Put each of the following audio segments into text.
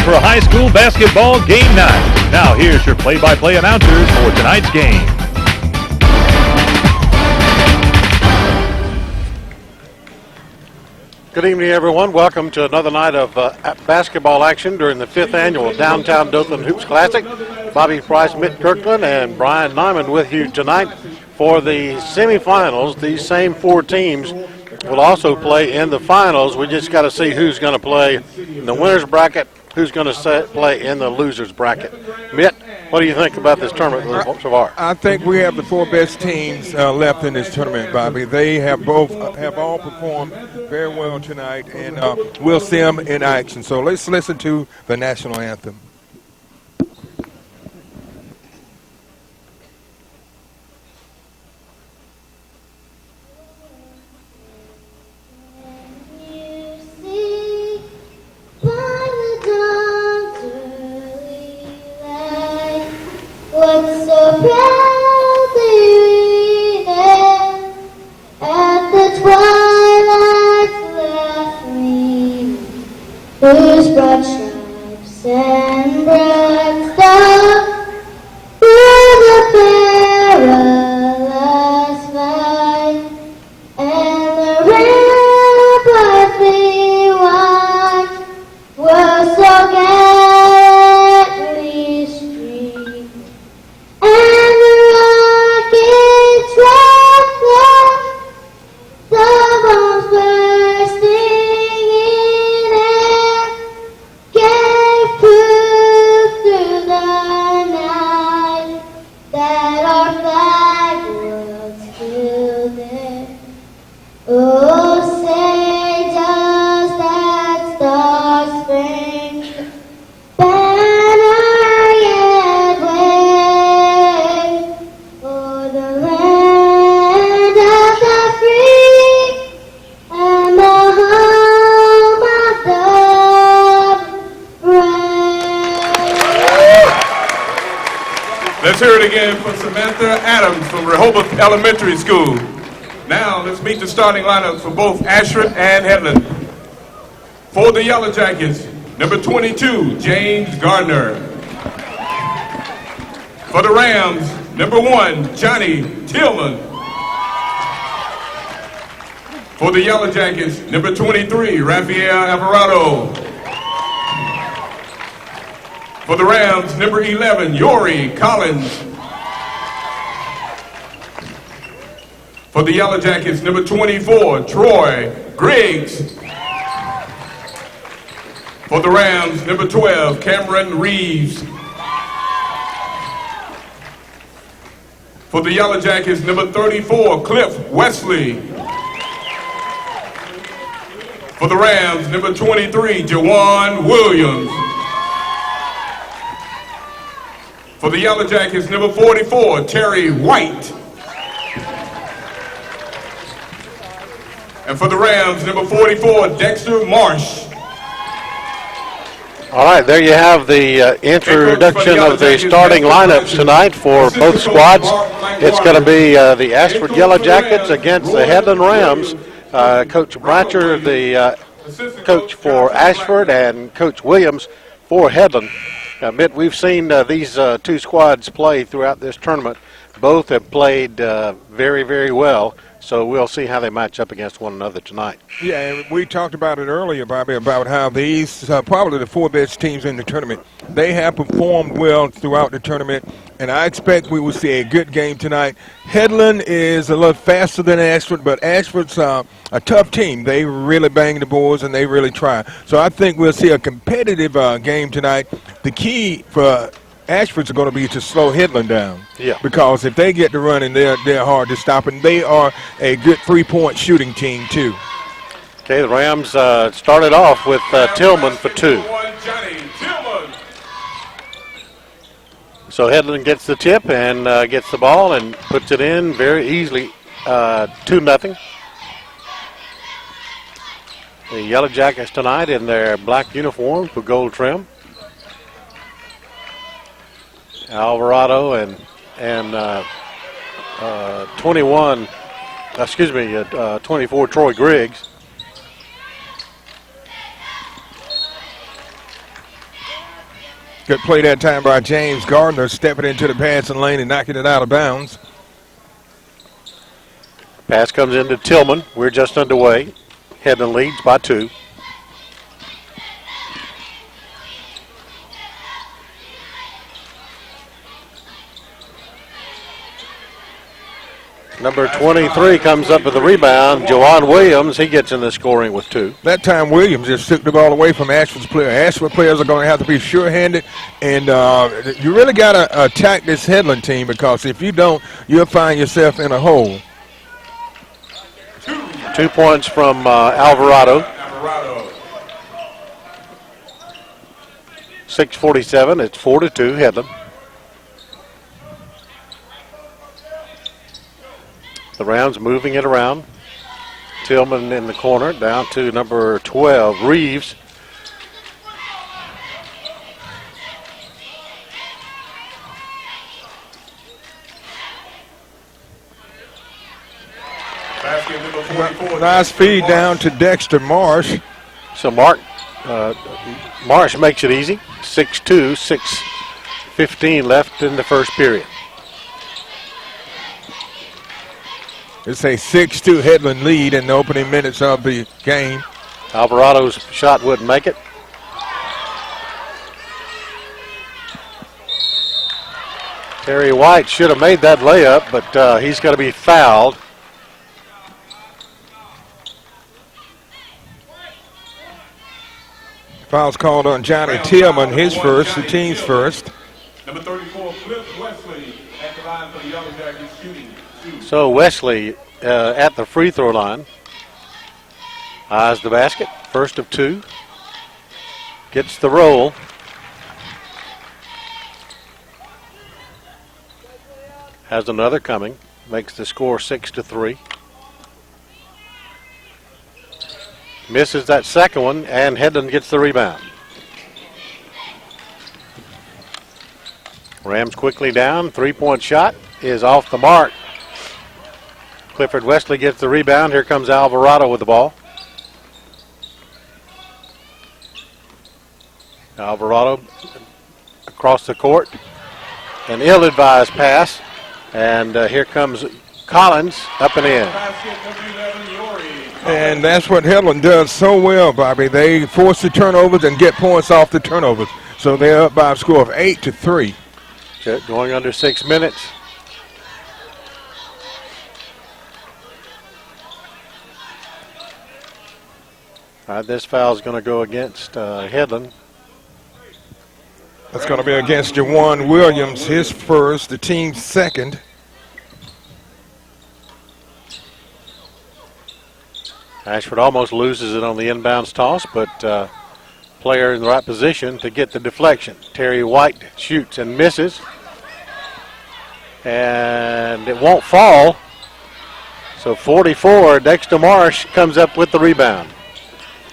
time for a high school basketball game night. Now here's your play-by-play announcers for tonight's game. Good evening, everyone. Welcome to another night of basketball action during the 5th annual Downtown Dothan Hoops Classic. Bobby Price, Mitt Kirkland, and Brian Nyman with you tonight for the semifinals. These same 4 teams will also play in the finals. We just got to see who's going to play in the winner's bracket, who's going to play in the loser's bracket. Mitt, what do you think about this tournament so far? I think we have the 4 best teams left in this tournament, Bobby. They have all performed very well tonight, and we'll see them in action. So let's listen to the national anthem. What's so proudly reading at the twilight's last gleam, whose broad stripes and bright stars through the perilous fight, and the ramparts we watched were so gallantly streaked. And the rockets rocked the bombs bursting in air gave proof through the night that our flag was still there. Oh, say does that star-spangled banner yet wave o'er the land of the free and the home of the brave? Let's hear it again for Samantha Adams from Rehoboth Elementary School. Now let's meet the starting lineups for both Ashford and Headland. For the Yellow Jackets, number 22, James Gardner. For the Rams, number 1, Johnny Tillman. For the Yellow Jackets, number 23, Rafael Alvarado. For the Rams, number 11, Yori Collins. For the Yellow Jackets, number 24, Troy Griggs. For the Rams, number 12, Cameron Reeves. For the Yellow Jackets, number 34, Cliff Wesley. For the Rams, number 23, Jawan Williams. For the Yellow Jackets, number 44, Terry White. And for the Rams, number 44, Dexter Marsh. All right, there you have the introduction of the starting lineups tonight for both squads. It's going to be the Ashford Yellow Jackets against the Headland Rams. Coach Bratcher, the coach for Ashford, and Coach Williams for Headland. Mitt, we've seen these 2 squads play throughout this tournament. Both have played very, very well. So we'll see how they match up against one another tonight. Yeah, and we talked about it earlier, Bobby, about how these probably the 4 best teams in the tournament. They have performed well throughout the tournament, and I expect we will see a good game tonight. Headland is a little faster than Ashford, but Ashford's a tough team. They really bang the boards, and they really try. So I think we'll see a competitive game tonight. The key for Ashford's going to be to slow Headland down. Yeah. Because if they get to running, they're hard to stop, and they are a good 3-point shooting team too. Okay, the Rams started off with Tillman for 2. So Headland gets the tip and gets the ball and puts it in very easily, 2-0. The Yellow Jackets tonight in their black uniforms with gold trim. Alvarado and 24 Troy Griggs. Good play that time by James Gardner, stepping into the passing lane and knocking it out of bounds. Pass comes into Tillman. We're just underway. Headland leads by 2. Number 23 comes up with the rebound. Jawan Williams, he gets in the scoring with 2. That time Williams just took the ball away from Ashford's player. Ashford players are going to have to be sure-handed, and you really got to attack this Headland team, because if you don't, you'll find yourself in a hole. 2 points from Alvarado. 6:47. It's 4-2 Headland. The Rams moving it around. Tillman in the corner, down to number 12, Reeves. Nice feed down to Dexter Marsh. So Marsh makes it easy. 6-2, 6:15 left in the first period. It's a 6-2 Headland lead in the opening minutes of the game. Alvarado's shot wouldn't make it. Terry White should have made that layup, but he's going to be fouled. Foul's called on Johnny Tillman, his first, the team's first. Number 34, Cliff Wesley, at the line for the Yellow Jackets shooting. So Wesley at the free throw line. Eyes the basket, first of 2. Gets the roll. Has another coming. Makes the score 6-3. Misses that second one, and Headland gets the rebound. Rams quickly down. 3-point shot is off the mark. Clifford Wesley gets the rebound. Here comes Alvarado with the ball. Alvarado across the court. An ill-advised pass. And here comes Collins up and in. And that's what Headland does so well, Bobby. They force the turnovers and get points off the turnovers. So they're up by a score of 8-3. Going under 6 minutes. This foul is going to go against Headland. That's going to be against Jawan Williams, his first, the team's second. Ashford almost loses it on the inbounds toss, but player in the right position to get the deflection. Terry White shoots and misses. And it won't fall. So 44, Dexter Marsh comes up with the rebound.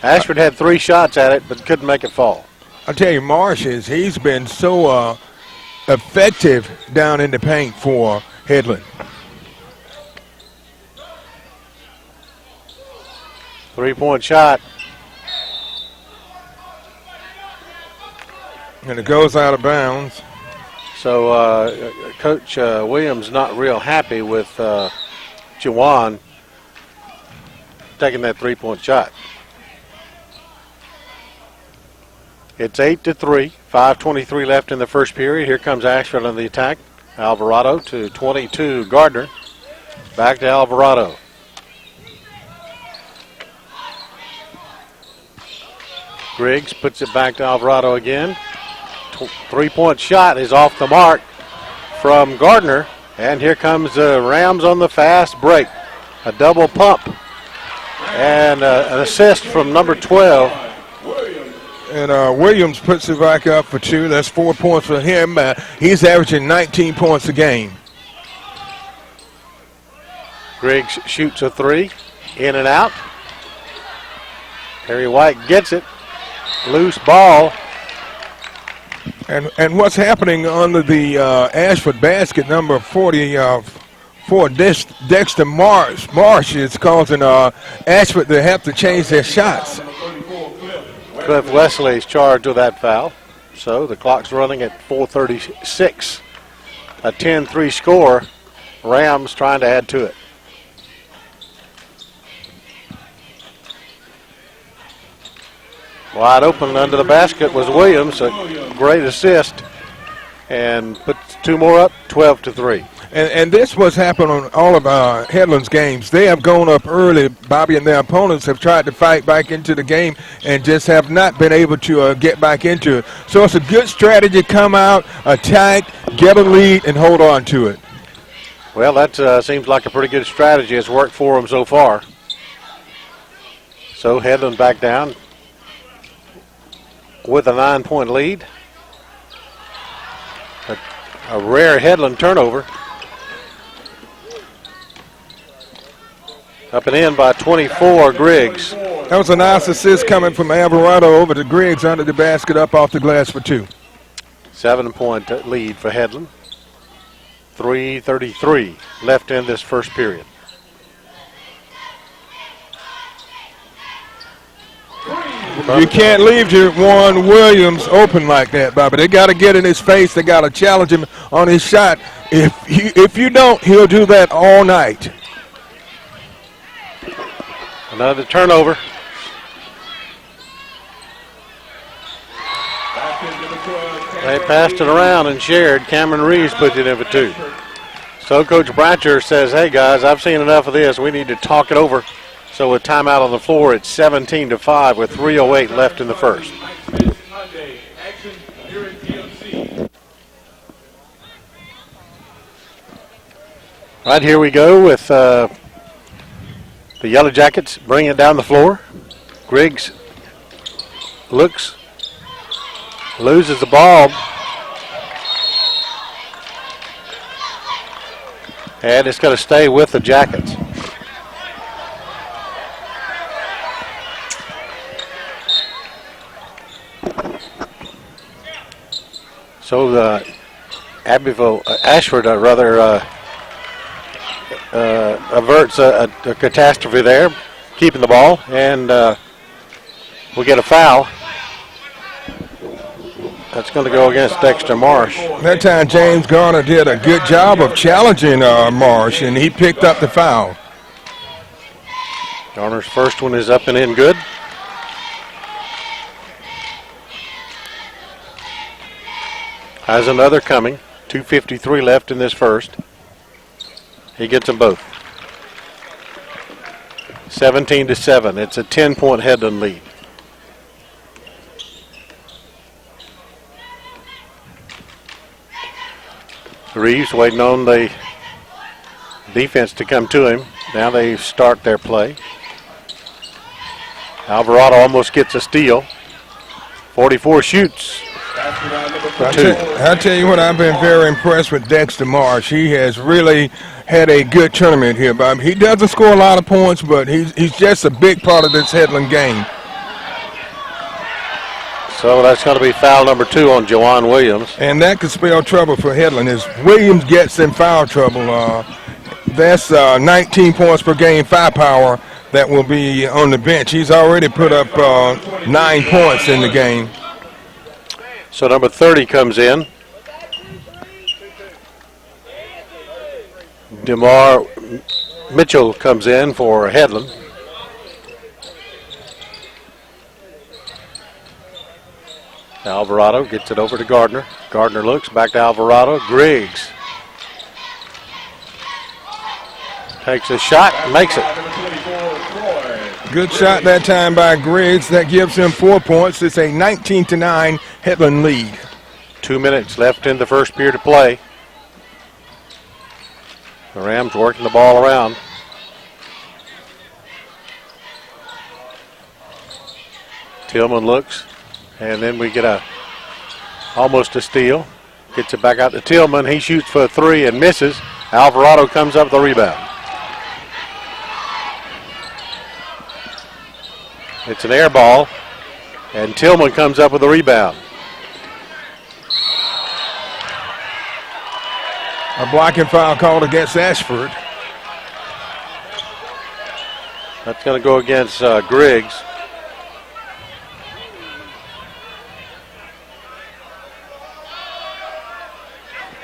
Ashford had 3 shots at it, but couldn't make it fall. I'll tell you, Marsh he's been so effective down in the paint for Headland. Three-point shot. And it goes out of bounds. So Coach Williams not real happy with Jawan taking that three-point shot. It's 8-3, 5:23 left in the first period. Here comes Ashford on the attack. Alvarado to 22, Gardner. Back to Alvarado. Griggs puts it back to Alvarado again. Three-point shot is off the mark from Gardner. And here comes the Rams on the fast break. A double pump. And an assist from number 12. And Williams puts it back up for 2. That's 4 points for him. He's averaging 19 points a game. Griggs shoots a 3. In and out. Terry White gets it. Loose ball. And what's happening under the Ashford basket, number 44, Dexter Marsh is causing Ashford to have to change their shots. Cliff Wesley's charged with that foul. So the clock's running at 4:36. A 10-3 score. Rams trying to add to it. Wide open under the basket was Williams. A great assist. And puts two more up, 12-3. And this was happening on all of Headland's games. They have gone up early, Bobby, and their opponents have tried to fight back into the game and just have not been able to get back into it. So it's a good strategy. Come out, attack, get a lead, and hold on to it. Well, that seems like a pretty good strategy. It's worked for them so far. So Headland back down with a 9-point lead. A rare Headland turnover. Up and in by 24, Griggs. That was a nice assist coming from Alvarado over to Griggs under the basket, up off the glass for 2. 7-point lead for Headland. 3:33 left in this first period. You can't leave Juwan Williams open like that, Bobby. They got to get in his face. They got to challenge him on his shot. If you don't, he'll do that all night. Another turnover. They passed it around and shared. Cameron Reeves put it in for 2. So Coach Bratcher says, hey guys, I've seen enough of this. We need to talk it over. So with timeout on the floor, it's 17-5 with 3:08 left in the first. Right, here we go with the Yellow Jackets bringing it down the floor. Griggs looks, loses the ball. And it's going to stay with the Jackets. So Ashford averts a catastrophe there, keeping the ball, and we'll get a foul. That's going to go against Dexter Marsh. That time James Garner did a good job of challenging Marsh, and he picked up the foul. Garner's first one is up and in good. Has another coming. 2:53 left in this first. He gets them both. 17-7. It's a 10-point Headland lead. Reeves waiting on the defense to come to him. Now they start their play. Alvarado almost gets a steal. 44 shoots. I tell you what, I've been very impressed with Dexter Marsh. He has really had a good tournament here, Bob. He doesn't score a lot of points, but he's just a big part of this Headland game. So that's going to be foul number 2 on Juwan Williams. And that could spell trouble for Headland. As Williams gets in foul trouble, that's 19 points per game firepower that will be on the bench. He's already put up 9 points in the game. So number 30 comes in. DeMar Mitchell comes in for Headland. Alvarado gets it over to Gardner. Gardner looks back to Alvarado. Griggs takes a shot and makes it. Good shot that time by Griggs. That gives him 4 points. It's a 19-9 Headland lead. 2 minutes left in the first period of play. The Rams working the ball around. Tillman looks, and then we get almost a steal. Gets it back out to Tillman. He shoots for a 3 and misses. Alvarado comes up with the rebound. It's an air ball, and Tillman comes up with the rebound. A blocking foul called against Ashford. That's going to go against Griggs.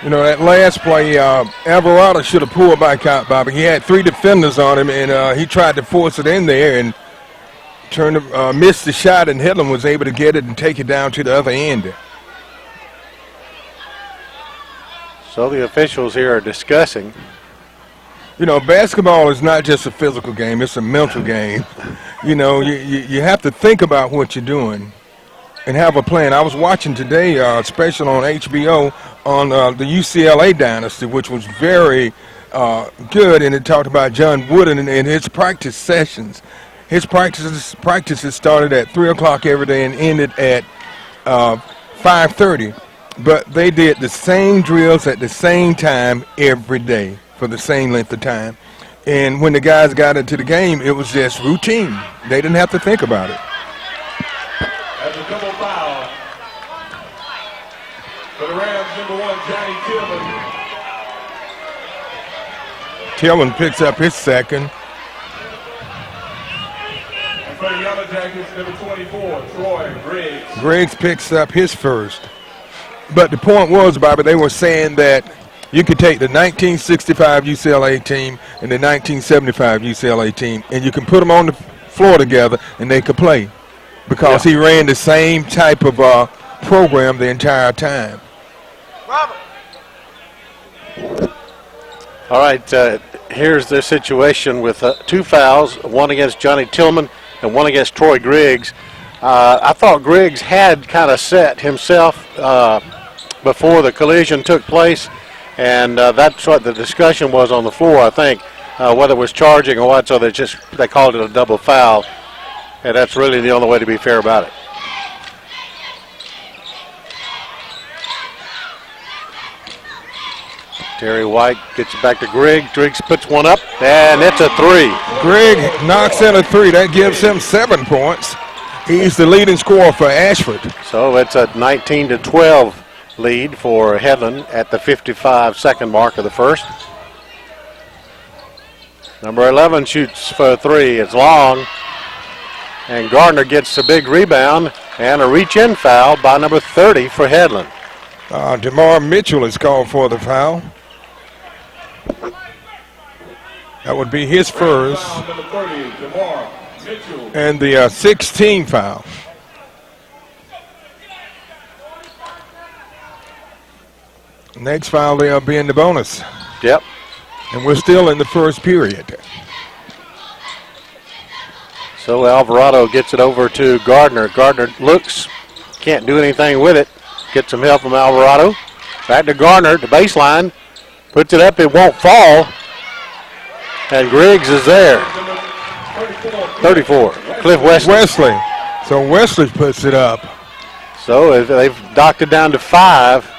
You know, that last play, Alvarado should have pulled back out, Bobby. He had 3 defenders on him, and he tried to force it in there and missed the shot, and Headland was able to get it and take it down to the other end. So the officials here are discussing. You know, basketball is not just a physical game, it's a mental game. You know, you have to think about what you're doing and have a plan. I was watching today a special on HBO on the UCLA dynasty, which was very good, and it talked about John Wooden and his practice sessions. His practices started at 3 o'clock every day and ended at 5:30. But they did the same drills at the same time every day for the same length of time. And when the guys got into the game, it was just routine. They didn't have to think about it. That's a double foul. For the Rams, number 1, Johnny Tillman. Tillman picks up his second. And for the Yellow Jackets, number 24, Troy Griggs. Griggs picks up his first. But the point was, Bobby, they were saying that you could take the 1965 UCLA team and the 1975 UCLA team, and you can put them on the floor together, and they could play because he ran the same type of program the entire time. All right, here's the situation with 2 fouls, one against Johnny Tillman and one against Troy Griggs. I thought Griggs had kind of set himself before the collision took place, and that's what the discussion was on the floor, I think, whether it was charging or what, so they called it a double foul, and that's really the only way to be fair about it. Terry White gets it back to Griggs. Griggs puts one up, and it's a 3. Griggs knocks in a 3. That gives him 7 points. He's the leading scorer for Ashford. So it's a 19-12 lead for Headland at the 55-second mark of the first. Number 11 shoots for a 3. It's long. And Gardner gets a big rebound and a reach-in foul by number 30 for Headland. DeMar Mitchell is called for the foul. That would be his first. Number 30, DeMar Mitchell. And the 16 foul. Next foul, they'll be in the bonus. Yep. And we're still in the first period. So Alvarado gets it over to Gardner. Gardner looks, can't do anything with it. Gets some help from Alvarado. Back to Gardner, the baseline. Puts it up, it won't fall. And Griggs is there. 34, Cliff Wesley. So Wesley puts it up. So they've docked it down to 5.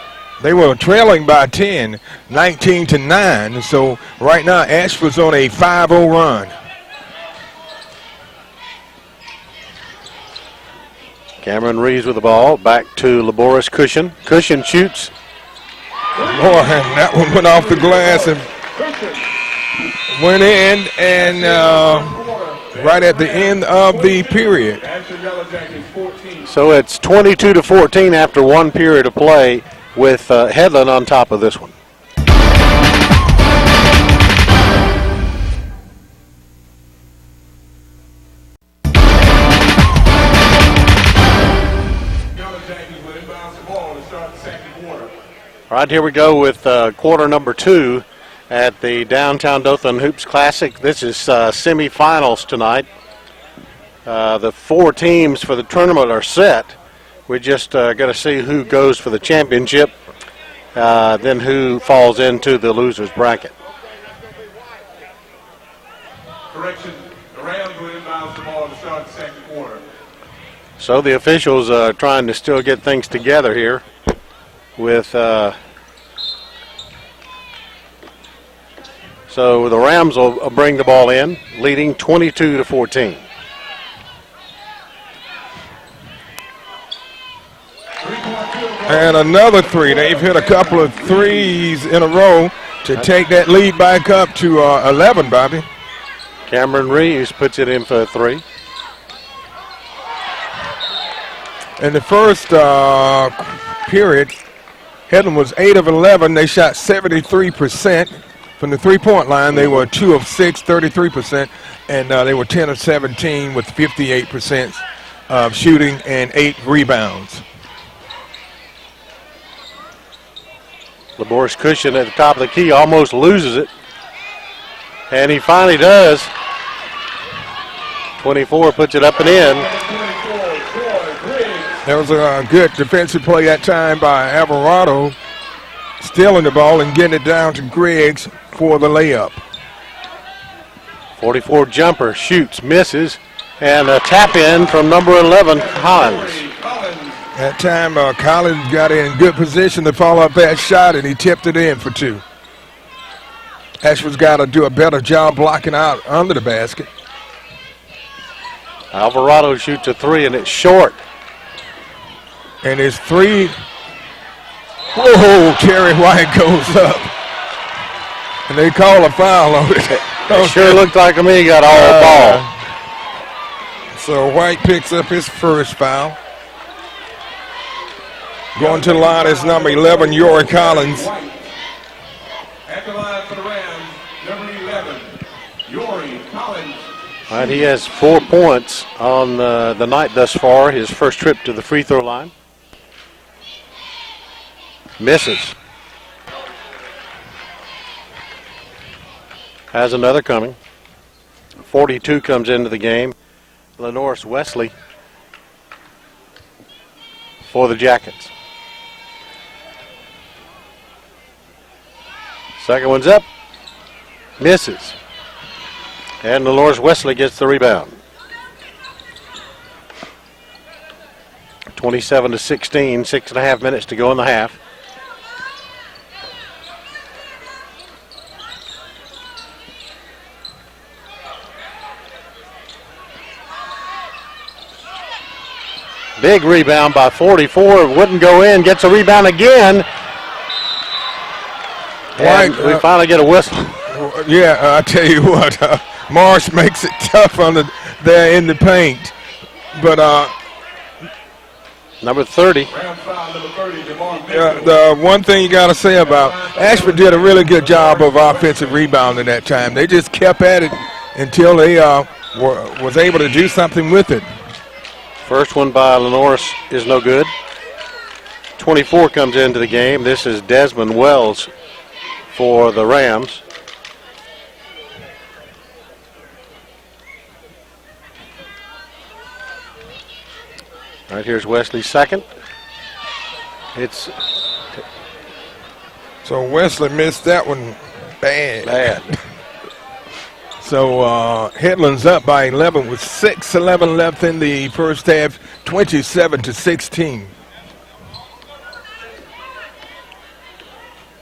They were trailing by 10, 19-9. So right now Ashford's on a 5-0 run. Cameron Reeves with the ball. Back to Laboris Cushion. Cushion shoots. Boy, and that one went off the glass and went in, and right at the end of the period. So it's 22-14 after 1 period of play with Headland on top of this one. All right, here we go with quarter number 2 at the Downtown Dothan Hoops Classic. This is semifinals tonight. The 4 teams for the tournament are set. We just got to see who goes for the championship, then who falls into the loser's bracket. Correction, the Rams will inbound the ball to start the second quarter. So the officials are trying to still get things together here with so the Rams will bring the ball in, leading 22-14. And another 3. They've hit a couple of threes in a row to take that lead back up to 11, Bobby. Cameron Reeves puts it in for a 3. In the first period, Headland was 8 of 11. They shot 73% from the three-point line. They were 2 of 6, 33%, and they were 10 of 17 with 58% of shooting and 8 rebounds. LaBoris Cushion at the top of the key almost loses it, and he finally does. 24 puts it up and in. That was a good defensive play that time by Alvarado, stealing the ball and getting it down to Griggs for the layup. 44 jumper, shoots, misses, and a tap in from number 11, Collins. That time Collins got in good position to follow up that shot, and he tipped it in for 2. Ashford's got to do a better job blocking out under the basket. Alvarado shoots a 3, and it's short. And his 3. Whoa, Terry White goes up. And they call a foul on it. It sure looked like to me he got all ball. So White picks up his first foul. Going to the line is number 11, Yori Collins. At the line for the Rams, number 11, Yori Collins. All right, he has 4 points on the night thus far, his first trip to the free throw line. Misses. Has another coming. 42 comes into the game. Lenoris Wesley for the Jackets. Second one's up. Misses. And Lenoris Wesley gets the rebound. 27-16, 6.5 minutes to go in the half. Big rebound by 44. Wouldn't go in. Gets a rebound again. And we finally get a whistle. Yeah, I tell you what, Marsh makes it tough on there in the paint. But number 30. The one thing you got to say about Ashford did a really good job of offensive rebounding that time. They just kept at it until they was able to do something with it. First one by Lenoris is no good. 24 comes into the game. This is Desmond Wells for the Rams. All right, here's Wesley's second. So Wesley missed that one bad. So Headland's up by 11 with 6:11 left in the first half, 27-16.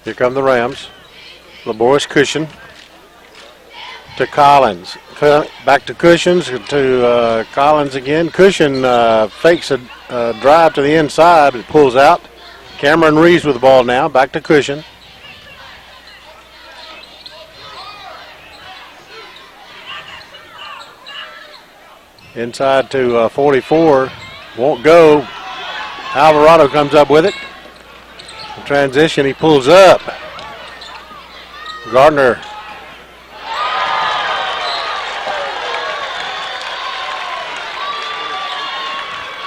Here come the Rams. LaBoris Cushion to Collins. Back to Cushions to Collins again. Cushion fakes a drive to the inside. It pulls out. Cameron Reeves with the ball now. Back to Cushion. Inside to 44. Won't go. Alvarado comes up with it. The transition, he pulls up. Gardner.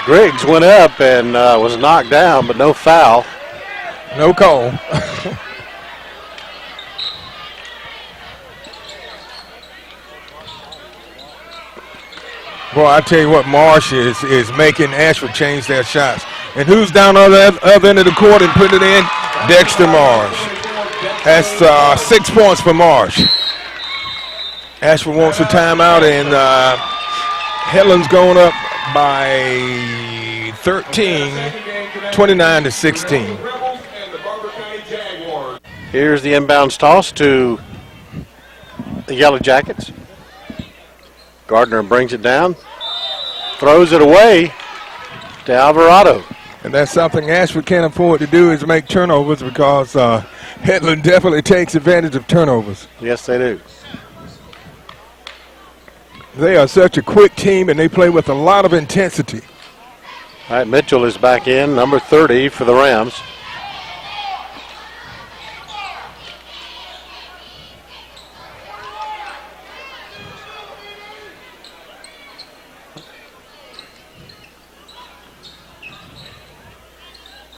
Griggs went up and was knocked down, but no foul. No call. Boy, I tell you what, Marsh is making Ashford change their shots. And who's down on the other end of the court and putting it in? Dexter Marsh. That's 6 points for Marsh. Ashford wants a timeout, and Headland's going up by 13, 29-16. Here's the inbounds toss to the Yellow Jackets. Gardner brings it down, throws it away to Alvarado. And that's something Ashford can't afford to do, is make turnovers, because Headland definitely takes advantage of turnovers. Yes, they do. They are such a quick team, and they play with a lot of intensity. All right, Mitchell is back in, number 30 for the Rams.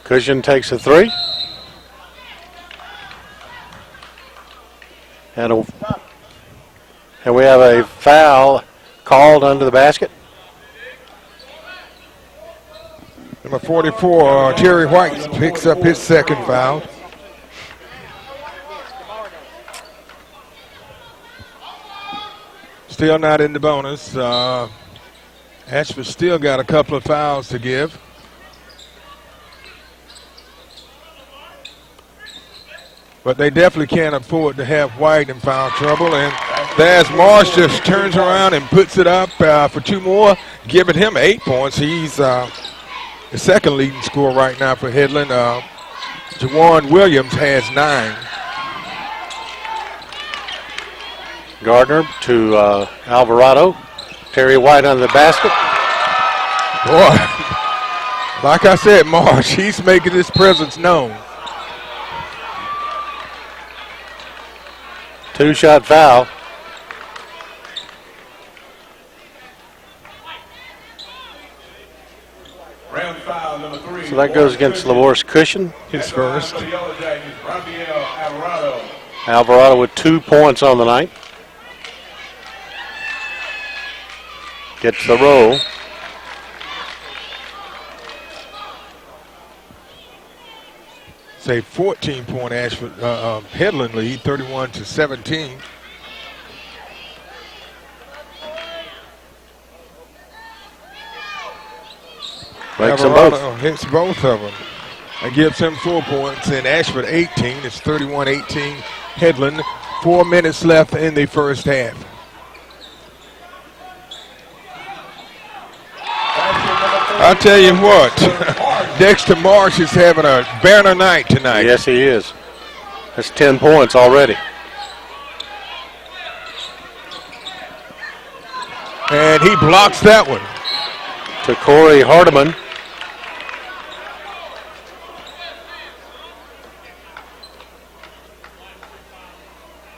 Cushion takes a three. And we have a foul called under the basket. Number 44, Terry White picks up his second foul. Still not in the bonus. Ashford still got a couple of fouls to give. But they definitely can't afford to have White in foul trouble. And there's Marsh just turns around and puts it up for two more, giving him 8 points. He's the second leading scorer right now for Headland. Jawan Williams has 9. Gardner to Alvarado. Terry White on the basket. Boy, like I said, Marsh, he's making his presence known. 2-shot foul. Round foul number 3. So that goes against Lavorce Cushion. His first. For the Yellow Jackets, Rafael Alvarado. Alvarado with 2 points on the night. Gets the roll. It's a 14-point Ashford Headland lead, 31-17. Breaks them both. Hits both of them. That gives him 4 points, and Ashford 18. It's 31-18 Headland. 4 minutes left in the first half. I'll tell you what, Dexter Marsh is having a banner night tonight. Yes, he is. That's 10 points already. And he blocks that one. To Corey Hardiman.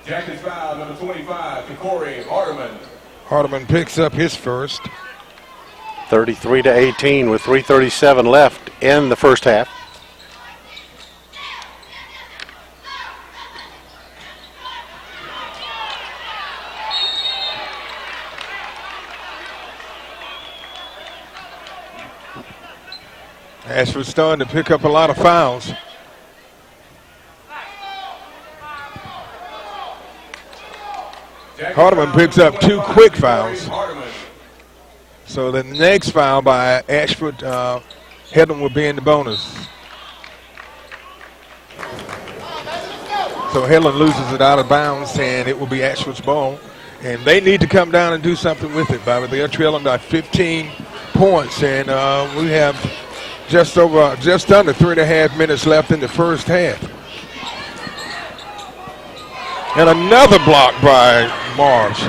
Jackets foul number 25 to Corey Hardiman. Hardiman picks up his first. 33-18 with 3:37 left in the first half. Ashford's starting to pick up a lot of fouls. Hardiman picks up 2 quick fouls. So the next foul by Ashford, Headland will be in the bonus. So Headland loses it out of bounds, and it will be Ashford's ball. And they need to come down and do something with it, Bobby. They're trailing by 15 points, and we have just under 3.5 minutes left in the first half. And another block by Marsh.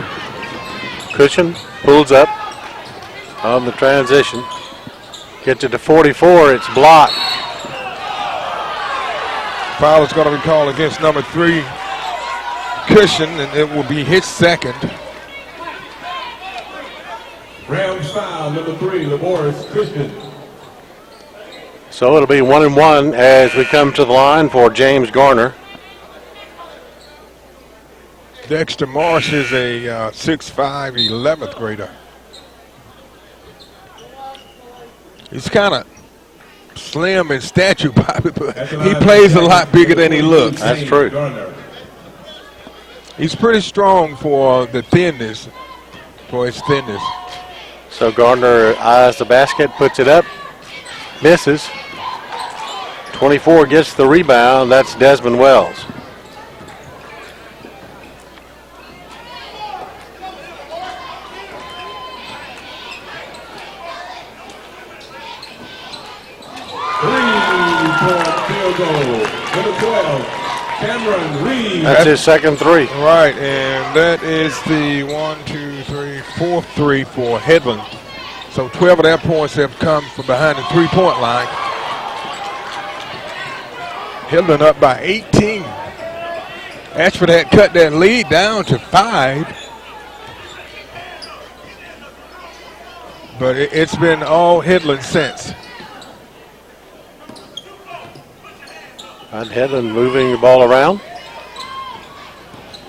Cushion pulls up on the transition. Gets it to 44. It's blocked. Foul is going to be called against number 3, Cushion, and it will be his second. Round foul number 3, Lavorce Cushion. So it'll be 1-1 as we come to the line for James Garner. Dexter Marsh is a 6'5", 11th grader. He's kind of slim in stature, Bobby, but he plays a lot bigger than he looks. That's true. He's pretty strong for his thinness. So Gardner eyes the basket, puts it up, misses. 24 gets the rebound. That's Desmond Wells. Field goal. Number 12, Cameron Reed. That's his second 3. Right, and that is the 4th 3 for Headland. So 12 of their points have come from behind the 3-point line. Headland up by 18. Ashford had cut that lead down to 5. But it's been all Headland since. Headland moving the ball around.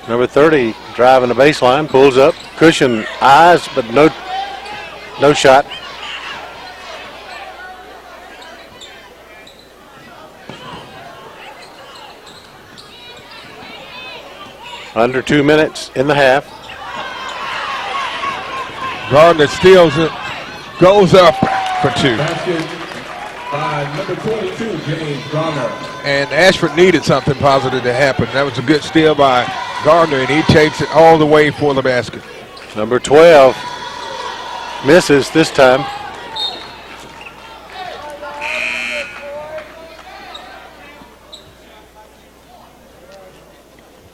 Number 30 driving the baseline, pulls up, cushion eyes, but no shot. Under 2 minutes in the half. Gardner steals it, goes up for 2. Basket by number 22, James Garner. And Ashford needed something positive to happen. That was a good steal by Gardner, and he takes it all the way for the basket. Number 12 misses this time.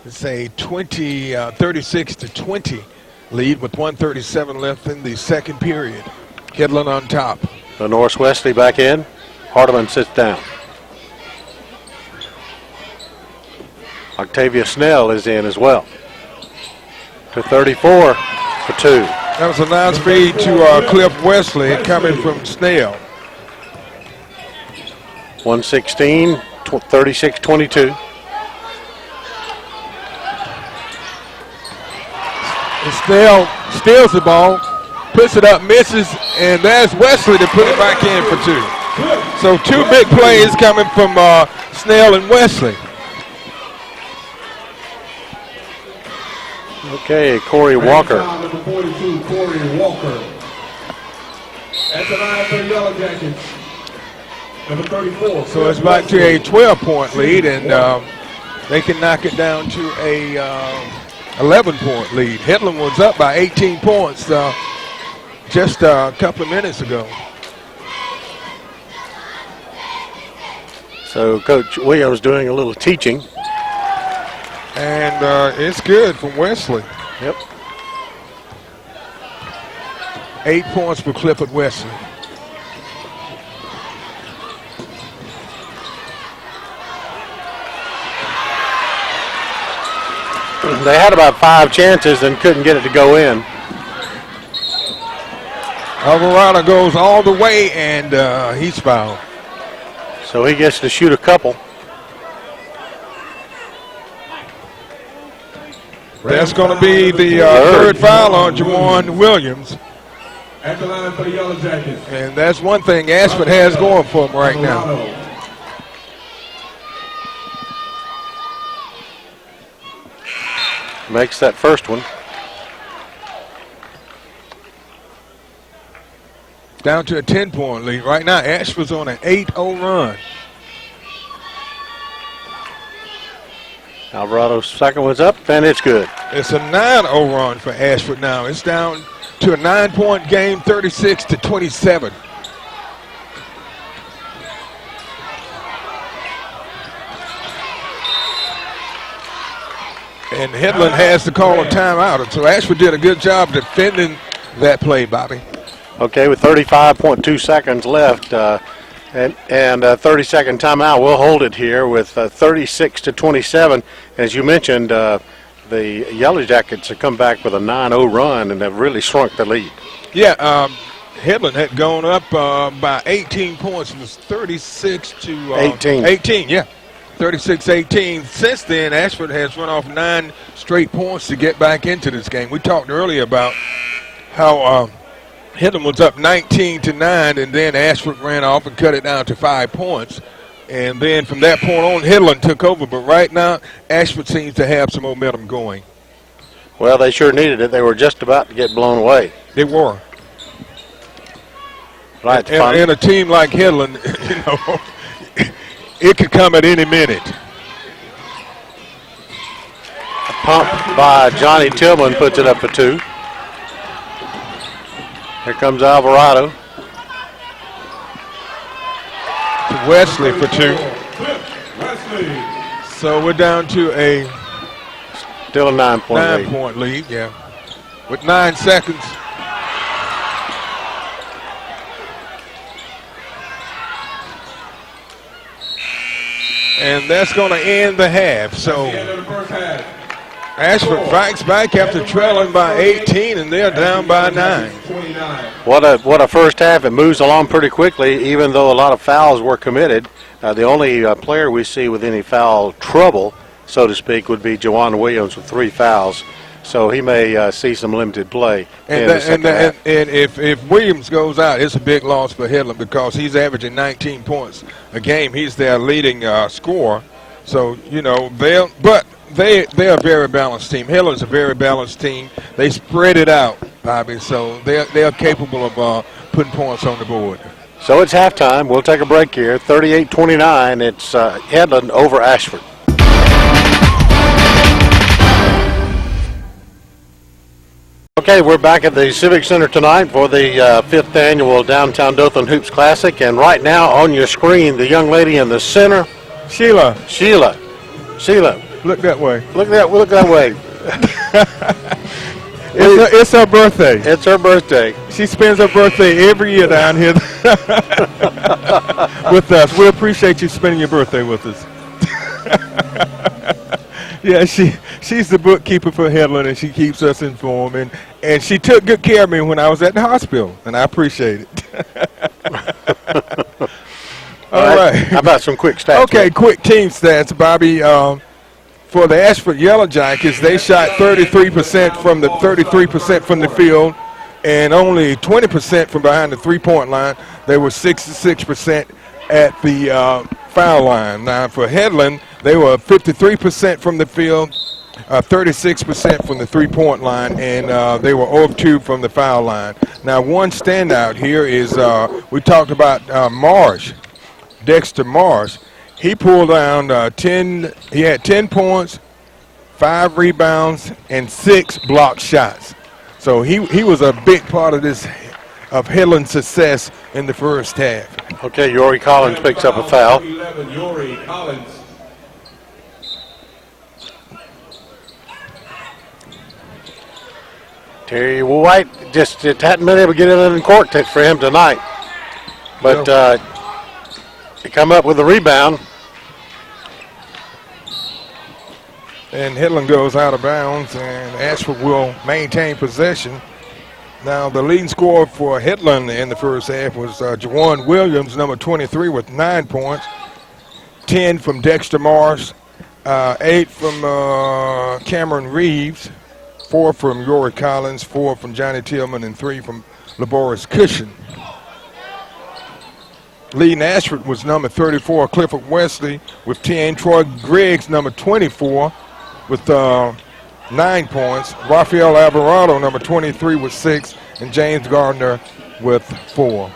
It's a 36-20 lead with 1:37 left in the second period. Headland on top. Norris Wesley back in. Hardeman sits down. Octavia Snell is in as well. To 34 for 2. That was a nice feed to Cliff Wesley coming from Snell. 116, 36-22. And Snell steals the ball, puts it up, misses, and there's Wesley to put it back in for 2. So 2 big plays coming from Snell and Wesley. Okay, Corey Walker. Number 42, Corey Walker. At the line for the Yellow Jackets. Number 34. So it's back to a 12-point lead, and they can knock it down to a 11-point lead. Headland was up by 18 points just a couple of minutes ago. So Coach Williams doing a little teaching. And it's good from Wesley. Yep. 8 points for Clifford Wesley. They had about 5 chances and couldn't get it to go in. Alvarado goes all the way, and he's fouled. So he gets to shoot a couple. That's going to be the third foul on Jawan Williams. At the line for the Yellow Jackets. And that's one thing Ashford has going for him right now. Makes that first one. Down to a 10-point lead. Right now, Ashford's on an 8-0 run. Alvarado's second one's up, and it's good. It's a 9-0 run for Ashford now. It's down to a 9-point game, 36-27. And Headland has to call a timeout. So Ashford did a good job defending that play, Bobby. Okay, with 35.2 seconds left and a 30-second timeout, we'll hold it here with 36-27. As you mentioned, the Yellow Jackets have come back with a 9-0 run and have really shrunk the lead. Yeah, Headland had gone up by 18 points. It was 36-18. 18, yeah. 36-18. Since then, Ashford has run off 9 straight points to get back into this game. We talked earlier about how Headland was up 19-9, and then Ashford ran off and cut it down to 5 points. And then from that point on, Headland took over. But right now, Ashford seems to have some momentum going. Well, they sure needed it. They were just about to get blown away. They were. Right, and a team like Headland, you know, it could come at any minute. A pump by Johnny Tillman puts it up for 2. Here comes Alvarado. To Wesley for 2. So we're down to a still a 9-point lead, yeah. With 9 seconds. And that's going to end the half. So Ashford fights back after trailing by 18, and they're down by 9. What a first half. It moves along pretty quickly, even though a lot of fouls were committed. The only player we see with any foul trouble, so to speak, would be Jawan Williams with 3 fouls. So he may see some limited play in the second half. And if Williams goes out, it's a big loss for Headland because he's averaging 19 points a game. He's their leading scorer. So, you know, they're a very balanced team. Headland's a very balanced team. They spread it out, Bobby, so they're capable of putting points on the board. So it's halftime. We'll take a break here. 38-29. It's Headland over Ashford. Okay, we're back at the Civic Center tonight for the 5th annual Downtown Dothan Hoops Classic. And right now on your screen, the young lady in the center, Sheila. Look that way. Look that way. It's her birthday. It's her birthday. She spends her birthday every year down here with us. We appreciate you spending your birthday with us. Yeah, she's the bookkeeper for Headland, and she keeps us informed. And she took good care of me when I was at the hospital, and I appreciate it. All right. How about some quick stats? Okay, quick team stats, Bobby. For the Ashford Yellow Jackets, they shot 33% from the field, and only 20% from behind the three-point line. They were 66% at the foul line. Now, for Headland, they were 53% from the field, 36% from the three-point line, and they were 0 of 2 from the foul line. Now, one standout here is we talked about Dexter Marsh. He pulled down 10. He had 10 points, 5 rebounds, and 6 blocked shots. So he was a big part of Headland's success in the first half. Okay, Yori Collins picks up a foul. 11, Yori Collins. Terry White just hadn't been able to get it in court for him tonight. But he come up with a rebound. And Headland goes out of bounds, and Ashford will maintain possession. Now, the leading scorer for Headland in the first half was Jawan Williams, number 23, with 9 points, 10 from Dexter Marsh, 8 from Cameron Reeves, 4 from Yori Collins, 4 from Johnny Tillman, and 3 from Laboris Cushion. Leading Ashford was number 34, Clifford Wesley, with 10. Troy Griggs, number 24, with 9 points. Rafael Alvarado, number 23, with 6. And James Gardner with 4.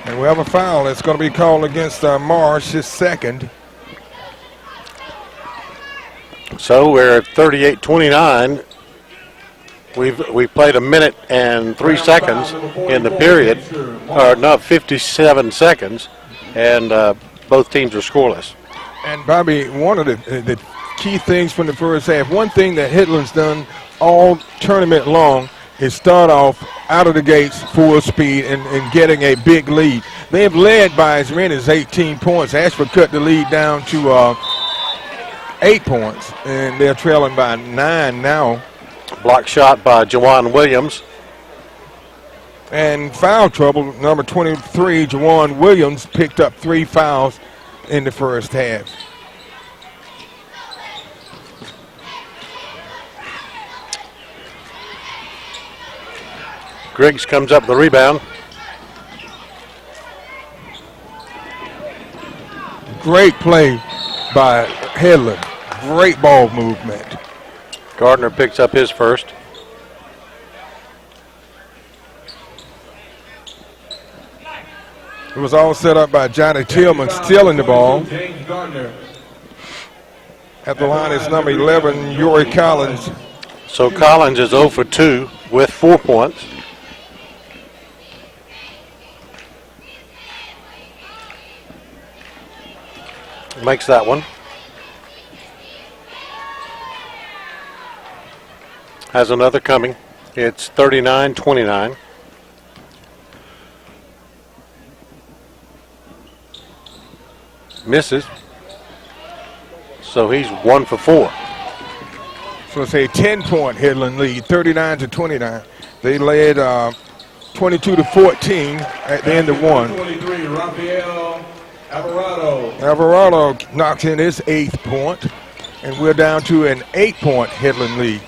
And we have a foul that's going to be called against Marsh, his second. So we're at 38-29. We've played 1 minute and 3 seconds in the period, or no, 57 seconds, and both teams are scoreless. And Bobby, one of the key things from the first half, one thing that Headland's done all tournament long is start off out of the gates full speed and getting a big lead. They've led by as many as 18 points. Ashford cut the lead down to 8 points, and they're trailing by 9 now. Block shot by Jawan Williams. And foul trouble, number 23, Jawan Williams, picked up 3 fouls in the first half. Griggs comes up the rebound. Great play by Headland. Great ball movement. Gardner picks up his first. It was all set up by Johnny Tillman, stealing the ball. At the line is number 11, Yori Collins. So Collins is 0 for 2 with 4 points. Makes that one. Has another coming. It's 39-29. Misses. So he's 1 for 4. So it's a 10-point Headland lead, 39-29. They led 22-14 at the end of one. 23, Rafael Alvarado. Alvarado knocks in his 8th point, and we're down to an 8-point Headland lead.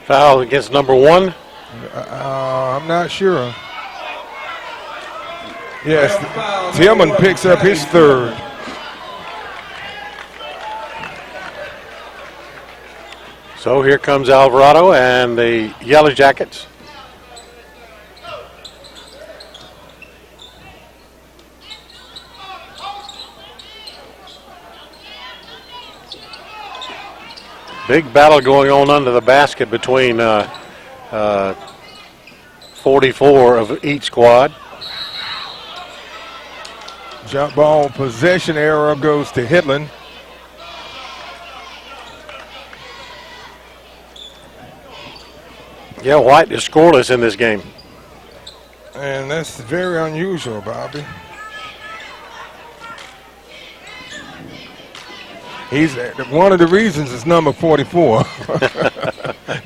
Foul against number 1. I'm not sure. Yes, Tillman picks up his 3rd. So here comes Alvarado and the Yellow Jackets. Big battle going on under the basket between 44 of each squad. Jump ball possession error goes to Headland. Yeah, White is scoreless in this game. And that's very unusual, Bobby. He's one of the reasons is number 44,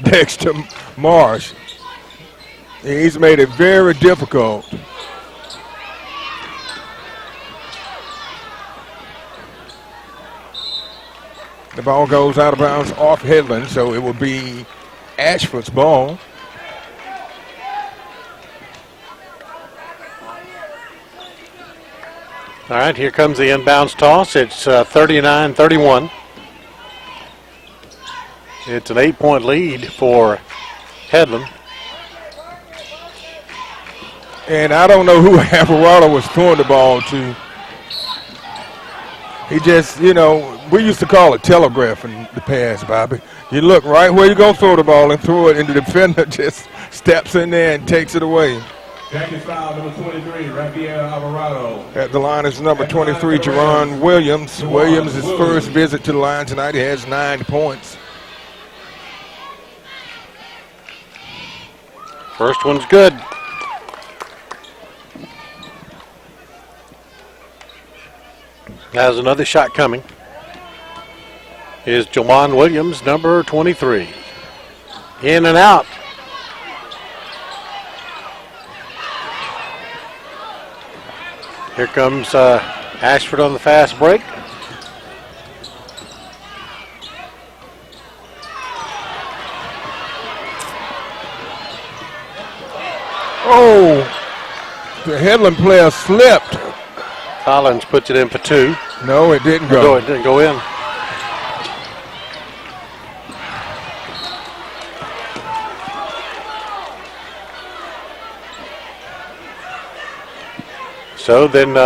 Dexter Marsh. He's made it very difficult. The ball goes out of bounds off Headland, so it will be Ashford's ball. All right, here comes the inbounds toss. It's 39-31. It's an 8-point lead for Headland. And I don't know who Alvarado was throwing the ball to. He just, you know, we used to call it telegraphing the pass, Bobby. You look right where you're going to throw the ball and throw it, and the defender just steps in there and takes it away. Jacket foul, number 23, Rafael Alvarado. At the line is number 23, Jerron Williams. Williams' first visit to the line tonight. He has 9 points. First one's good. Has another shot coming. Is Jawan Williams, number 23. In and out. Here comes Ashford on the fast break. Oh, the Headland player slipped. Collins puts it in for 2. No, it didn't go. No, it didn't go in. So then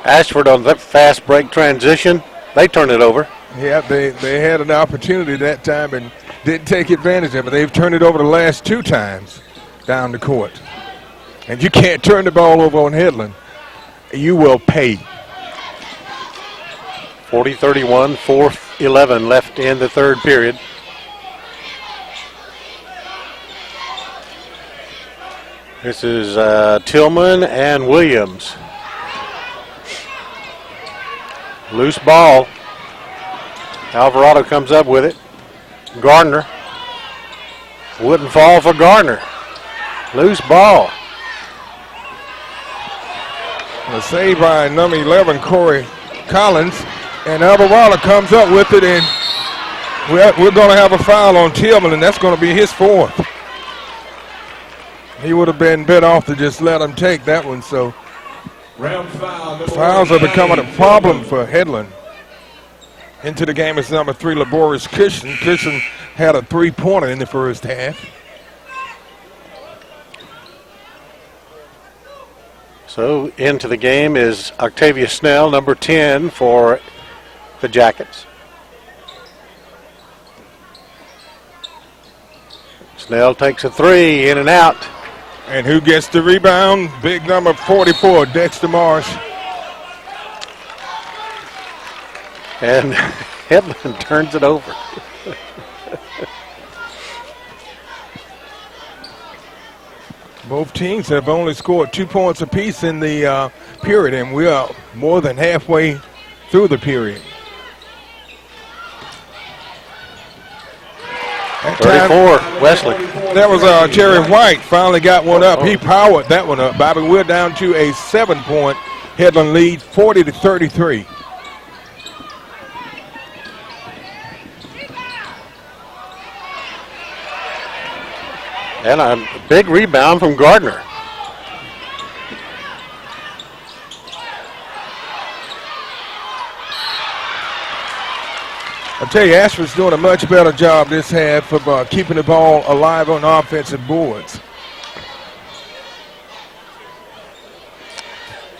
Ashford on the fast break transition, they turn it over. Yeah, they had an opportunity that time and didn't take advantage of it. They've turned it over the last 2 times down the court. And you can't turn the ball over on Headland. You will pay. 40-31, 4:11 left in the 3rd period. This is Tillman and Williams. Loose ball. Alvarado comes up with it. Gardner. Wouldn't fall for Gardner. Loose ball. A save by number 11, Corey Collins. And Alvarado comes up with it, and we're going to have a foul on Tillman, and that's going to be his 4th. He would have been better off to just let him take that one. So fouls are becoming a problem for Headland. Into the game is number 3, Laboris Cushion. Cushion had a 3-pointer in the first half. So into the game is Octavia Snell, number 10 for the Jackets. Snell takes a 3, in and out. And who gets the rebound? Big number 44, Dexter Marsh. And Headland turns it over. Both teams have only scored 2 points apiece in the period, and we are more than halfway through the period. 34, Wesley. That was Jerry White finally got one up. He powered that one up, Bobby. We're down to a 7-point Headland lead, 40-33. And a big rebound from Gardner. I tell you, Ashford's doing a much better job this half of keeping the ball alive on offensive boards.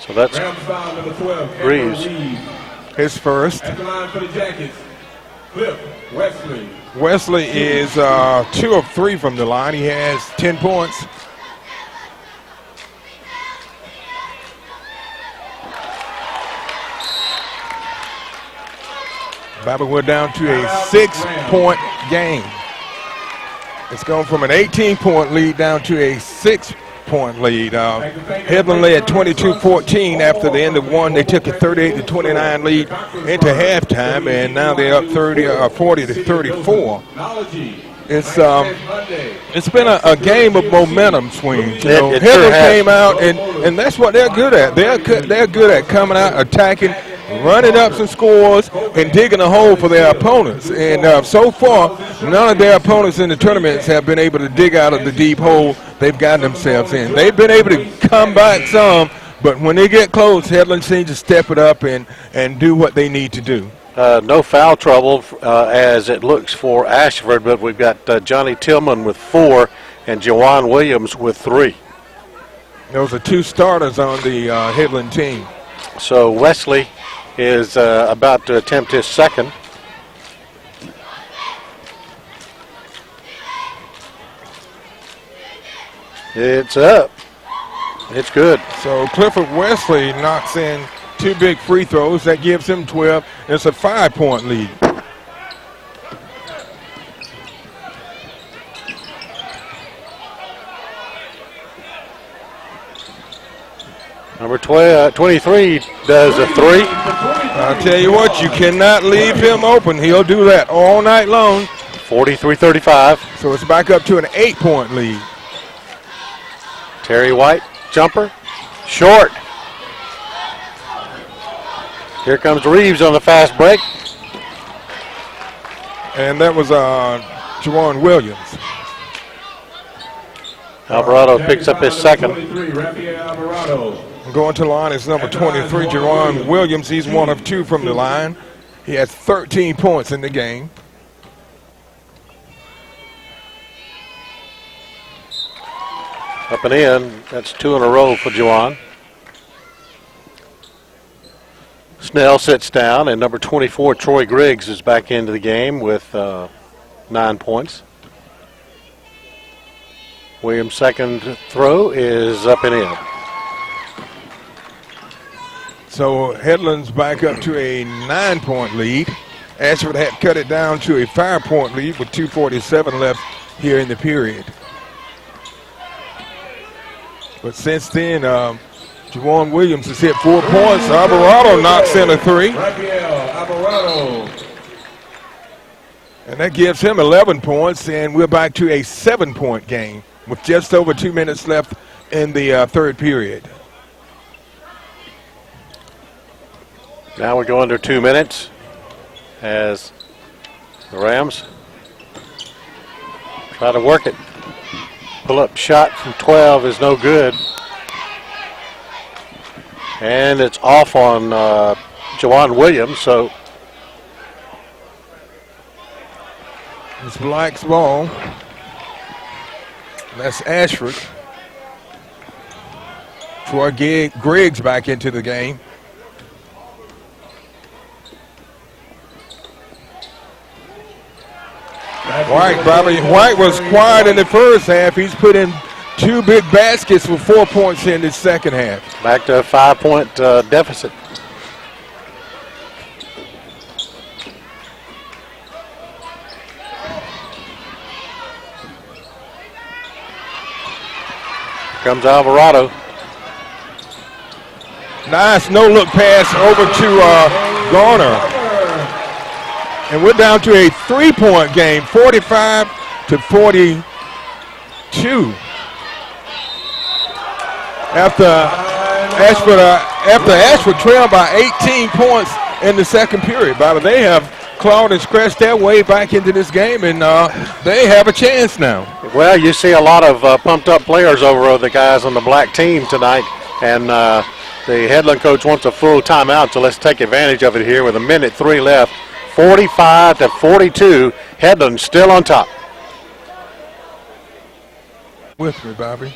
So that's Reeves. His first. At the line for the Jackets, Cliff Wesley. Wesley is 2 of 3 from the line. He has 10 points. Bobby, we're down to a 6-point game. It's gone from an 18-point lead down to a 6-point lead. Headland led 22-14 after the end of one. They took a 38-29 lead into halftime, and now they're up 40-34. It's been a game of momentum swings. You know, Headland came out, and that's what they're good at. They're good at coming out, attacking, running up some scores, and digging a hole for their opponents. And so far, none of their opponents in the tournaments have been able to dig out of the deep hole they've gotten themselves in. They've been able to come back some, but when they get close, Headland seems to step it up and do what they need to do. No foul trouble as it looks for Ashford, but we've got Johnny Tillman with 4 and Jawan Williams with 3. Those are 2 starters on the Headland team. So Wesley is about to attempt his second. It's up. It's good. So Clifford Wesley knocks in 2 big free throws. That gives him 12. It's a 5-point lead. Number 23 does a 3. I'll tell you what, you cannot leave him open. He'll do that all night long. 43-35. So it's back up to an 8-point lead. Terry White, jumper, short. Here comes Reeves on the fast break. And that was Jawan Williams. Alvarado picks up his second. Going to the line is number 23, Jawan Williams. He's 1 of 2 from the line. He has 13 points in the game. Up and in. That's 2 in a row for Jawan. Snell sits down, and number 24, Troy Griggs, is back into the game with 9 points. Williams' second throw is up and in. So Headland's back up to a 9-point lead. Ashford had cut it down to a 5-point lead with 2:47 left here in the period. But since then, Jawan Williams has hit 4 points. Alvarado knocks in a 3. And that gives him 11 points, and we're back to a 7-point game with just over 2 minutes left in the third period. Now we go under 2 minutes as the Rams try to work it. Pull-up shot from 12 is no good. And it's off on Jawan Williams, so it's Black's ball. That's Ashford. Troy Griggs back into the game. White was quiet in the first half. He's put in 2 big baskets with 4 points in the second half. Back to a 5-point deficit. comes Alvarado. Nice no-look pass over to Garner. And we're down to a 3-point game, 45-42. After Ashford trailed by 18 points in the second period, Bobby, they have clawed and scratched their way back into this game, and they have a chance now. Well, you see a lot of pumped-up players over the guys on the black team tonight, and the Headland coach wants a full timeout, so let's take advantage of it here with 1:03 left. 45-42, Headland still on top. With me, Bobby.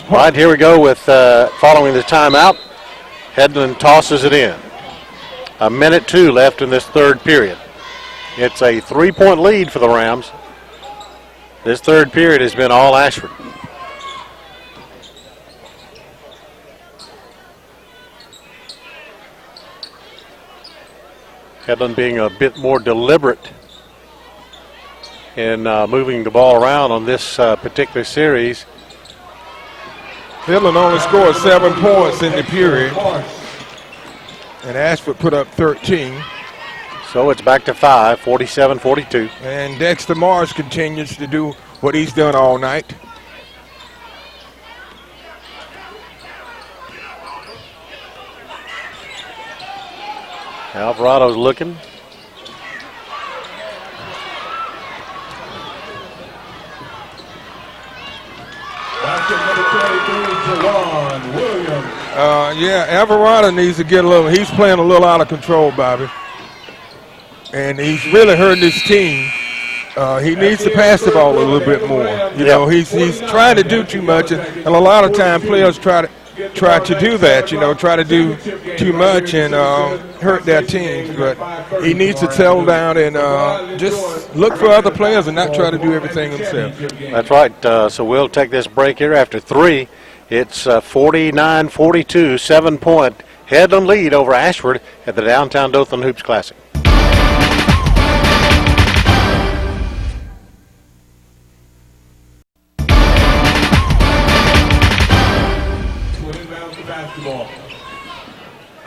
All right, here we go with following the timeout. Headland tosses it in. 1:02 left in this third period. It's a 3-point lead for the Rams. This third period has been all Ashford. Headland being a bit more deliberate in moving the ball around on this particular series. Headland only scored 7 points in the period, and Ashford put up 13. So it's back to 5, 47-42. And Dexter Morris continues to do what he's done all night. Alvarado's looking. Yeah, Alvarado needs to get a little, he's playing a little out of control, Bobby. And he's really hurting his team. He needs to pass the ball a little bit more. You know, he's trying to do too much, and a lot of time players try to do that, try to do too much and hurt their teams. But he needs to settle down and just look for other players and not try to do everything himself. That's right. So we'll take this break here after 3. It's 49-42, 7-point Headland lead over Ashford at the Downtown Dothan Hoops Classic.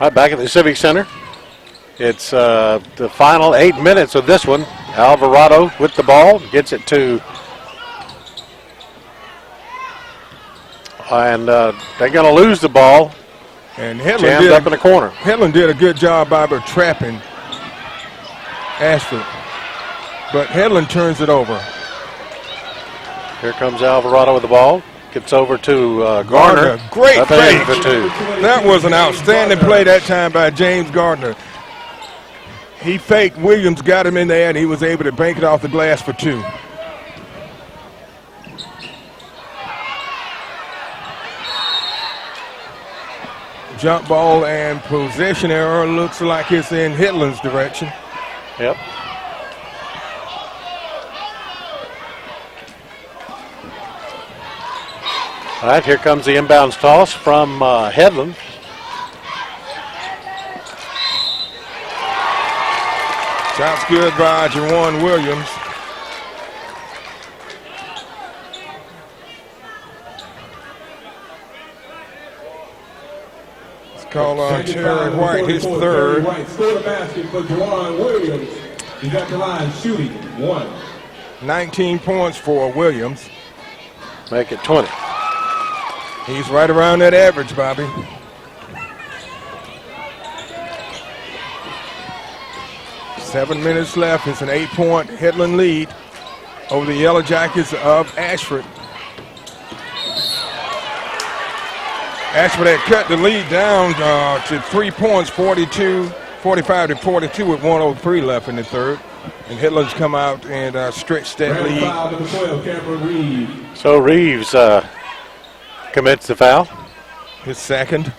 All right, back at the Civic Center. It's the final 8 minutes of this one. Alvarado with the ball, gets it to, and they're going to lose the ball. And Headland jammed up in the corner. Headland did a good job by trapping Ashford, but Headland turns it over. Here comes Alvarado with the ball. Gets over to Garner. Great play. For 2. That was an outstanding play that time by James Gardner. He faked Williams, got him in there, and he was able to bank it off the glass for 2. Jump ball and possession error. Looks like it's in Headland's direction. Yep. All right, here comes the inbounds toss from Headland. Shots good by Jawan Williams. Let's call on Terry White, his third. White scored a basket for Jawan Williams. He's at the line shooting 1. 19 points for Williams. Make it 20. He's right around that average, Bobby. Seven minutes left. It's an 8-point Headland lead over the Yellow Jackets of Ashford. Ashford had cut the lead down to 3 points, 45-42 with 1:03 left in the third. And Headland's come out and stretched that lead. So Reeves commits the foul. His second.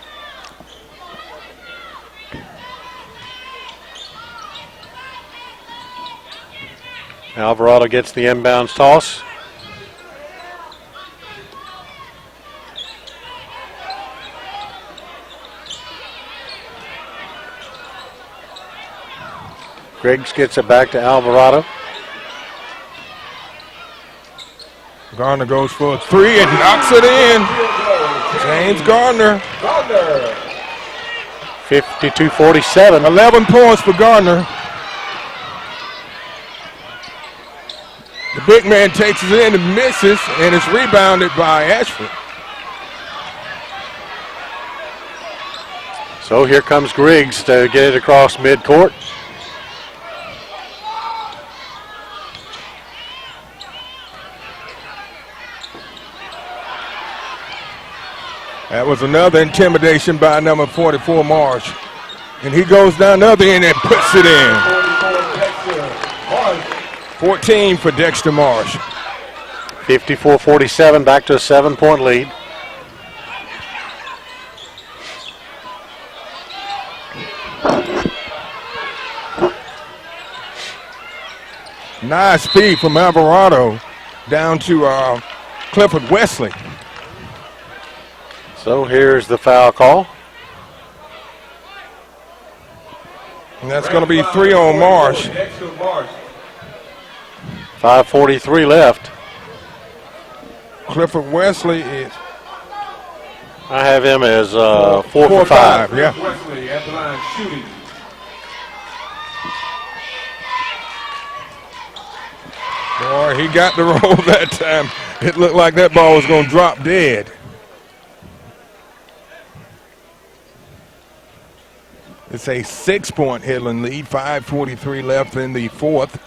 Alvarado gets the inbounds toss. Griggs gets it back to Alvarado. Garner goes for a 3 and knocks it in. James Gardner. 52-47. 11 points for Gardner. The big man takes it in and misses, and it's rebounded by Ashford. So here comes Griggs to get it across midcourt. That was another intimidation by number 44, Marsh. And he goes down the other end and puts it in. 14 for Dexter Marsh. 54-47, back to a 7-point lead. Nice speed from Alvarado down to Clifford Wesley. So here's the foul call. And that's going to be 3 on Marsh. 5:43 left. Clifford Wesley is I have him as 4 for 5. Yeah. Wesley at the line shooting. Boy, he got the roll that time. It looked like that ball was going to drop dead. It's a 6-point Headland lead, 5:43 left in the fourth.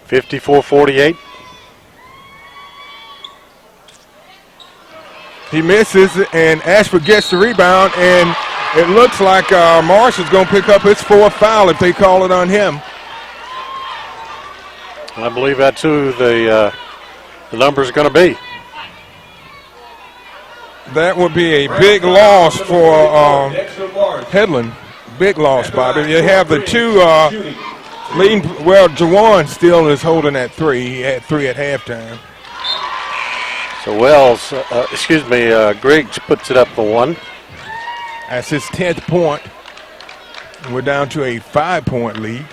$54-48. He misses, and Ashford gets the rebound, and it looks like Marsh is going to pick up his 4th foul if they call it on him. I believe that's who the number's going to be. That would be a big loss for Headland. Big loss, Bobby. You have the two leading. Well, Jawan still is holding at 3. He had 3 at halftime. So Griggs puts it up for 1. That's his 10th point. We're down to a 5-point lead.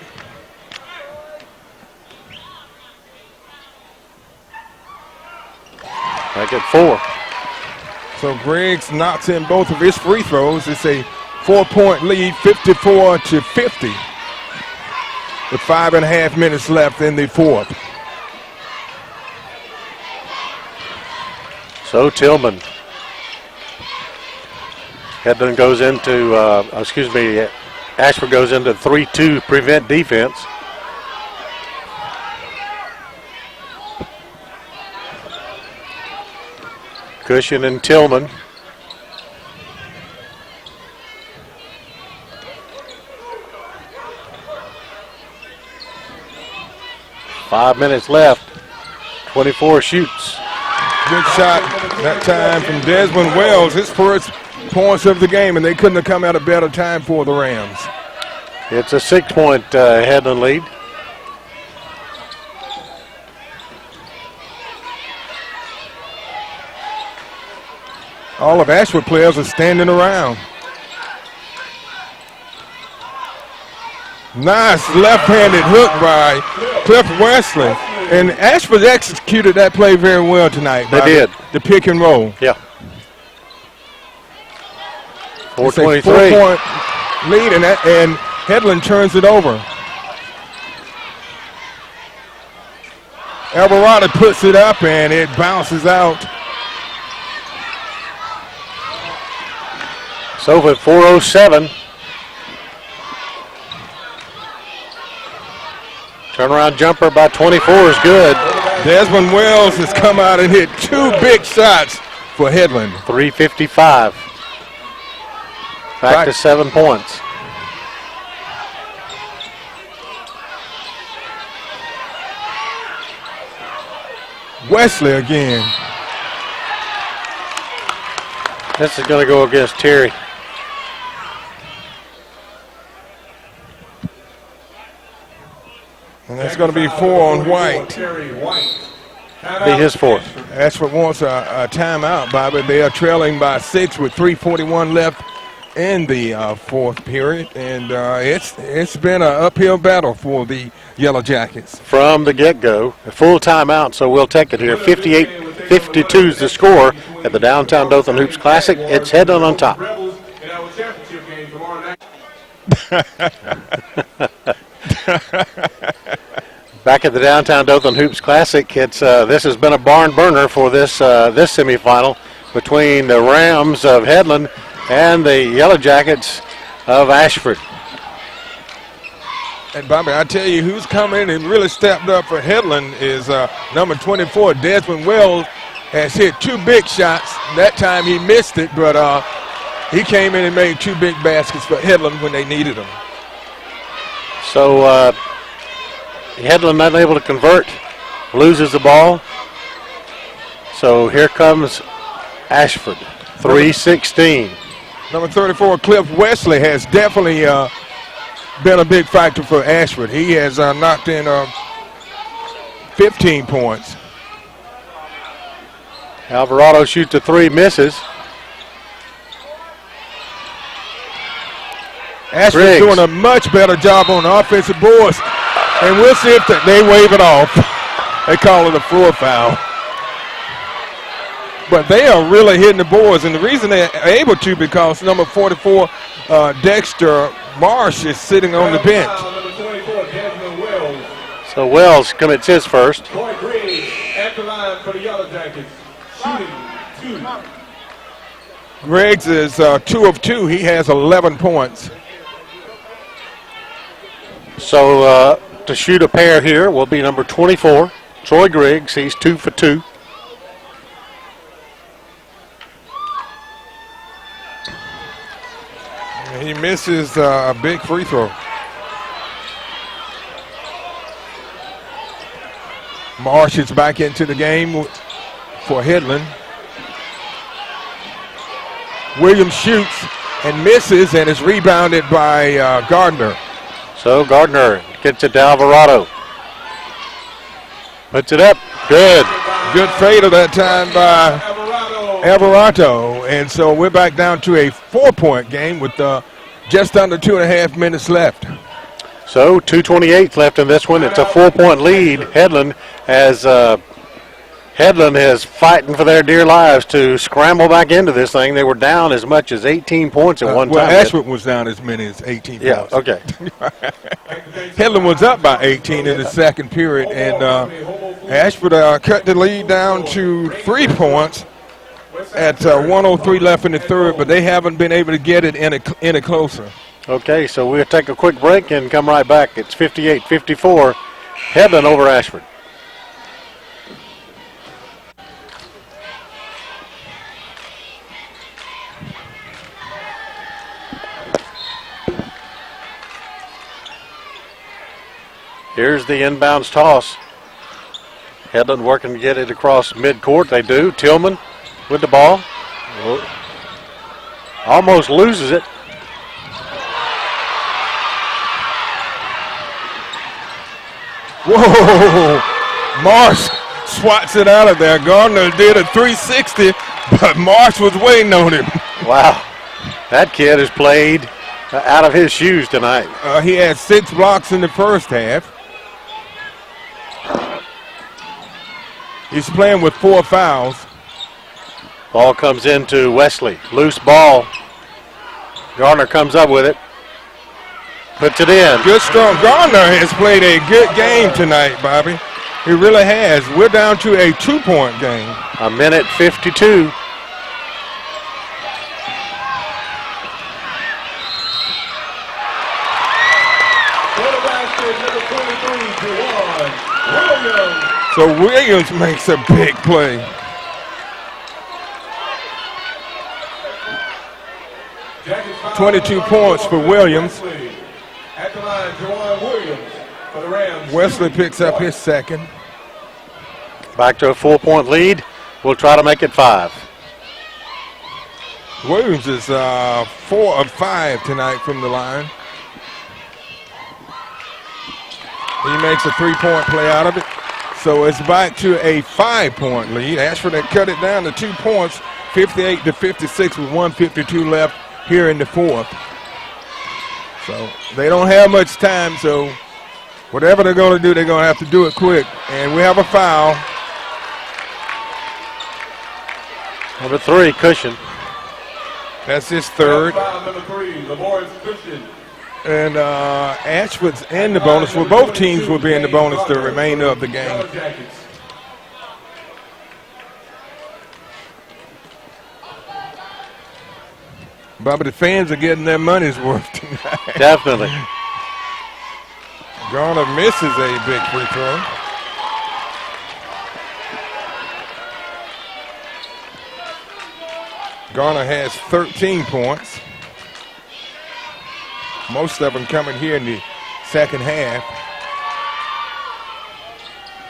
Back at 4. So Griggs knocks in both of his free throws. It's a 4-point lead, 54-50. With 5.5 minutes left in the fourth. So Tillman. Headland goes into, Ashford goes into 3-2 prevent defense. Cushion and Tillman. Five minutes left. 24 shoots. Good shot that time from Desmond Wells. His first points of the game, and they couldn't have come at a better time for the Rams. It's a 6-point Headland lead. All of Ashford players are standing around. Nice left-handed hook by Cliff Wesley. And Ashford executed that play very well tonight. They did. The pick and roll. Yeah. It's a 4:23. 4-point lead, and Headland turns it over. Alvarado puts it up, and it bounces out. So at 4:07. Turnaround jumper by 24 is good. Desmond Wells has come out and hit 2 big shots for Headland. 3:55. Back to 7 points. Wesley again. This is going to go against Terry. And that's going to be 4 on White. Be his 4th. Ashford wants a timeout, Bobby. They are trailing by 6 with 3:41 left in the fourth period. And it's been an uphill battle for the Yellow Jackets. From the get-go. A full timeout, so we'll take it here. 58-52 is the score at the Downtown Dothan Hoops Classic. It's Headland on top. Back at the Downtown Dothan Hoops Classic, it's this has been a barn burner for this this semifinal between the Rams of Headland and the Yellow Jackets of Ashford. And Bobby, I tell you, who's come in and really stepped up for Headland is number 24, Desmond Wells, has hit 2 big shots. That time he missed it, but he came in and made 2 big baskets for Headland when they needed them. So Headland not able to convert, loses the ball. So here comes Ashford, 3-16. Number 34, Cliff Wesley, has definitely been a big factor for Ashford. He has knocked in 15 points. Alvarado shoots a 3, misses. Ashford's doing a much better job on the offensive boards. And we'll see if they wave it off. They call it a floor foul. But they are really hitting the boards. And the reason they're able to, because number 44, Dexter Marsh, is sitting on the bench. So Wells commits his first. Troy Griggs at the line for the Yellow Jackets, shooting 2. Griggs is 2 of 2. He has 11 points. So to shoot a pair here will be number 24, Troy Griggs. He's 2 for 2. He misses a big free throw. Marsh is back into the game for Headland. Williams shoots and misses and is rebounded by Gardner. So Gardner gets it to Alvarado. Puts it up. Good. Good fader that time by Alvarado. And so we're back down to a 4-point game with just under 2.5 minutes left. So 2:28 left in this one. It's a 4-point lead. Headland is fighting for their dear lives to scramble back into this thing. They were down as much as 18 points at one time. Well, Ashford was down as many as 18 yeah, points. okay. Headland was up by 18 in the second period, and Ashford cut the lead down to 3 points at 1:03 left in the third, but they haven't been able to get it any closer. Okay, so we'll take a quick break and come right back. It's 58-54, Headland over Ashford. Here's the inbounds toss. Headland working to get it across midcourt. They do. Tillman with the ball. Almost loses it. Whoa! Marsh swats it out of there. Gardner did a 360, but Marsh was waiting on him. Wow. That kid has played out of his shoes tonight. He had 6 blocks in the first half. He's playing with 4 fouls. Ball comes into Wesley. Loose ball. Gardner comes up with it. Puts it in. Good strong. Gardner has played a good game tonight, Bobby. He really has. We're down to a 2-point game. 1:52. So Williams makes a big play. .22 points for Williams. At the line, Jawan Williams for the Rams. Wesley picks up his second. Back to a 4-point lead. We'll try to make it 5. Williams is 4 of 5 tonight from the line. He makes a 3-point play out of it. So it's back to a 5-point lead. Ashford had cut it down to 2 points, 58-56 with 1:52 left here in the fourth. So they don't have much time, so Whatever they're going to do, they're going to have to do it quick. And we have a foul. Number 3, Cushion. That's his third. Foul number 3, Laboris Christian. And Ashford's in the bonus. Well, both teams will be in the bonus the remainder of the game. Yellow Jackets. Bobby, the fans are getting their money's worth tonight. Definitely. Garner misses a big free throw. Garner has 13 points. Most of them coming here in the second half.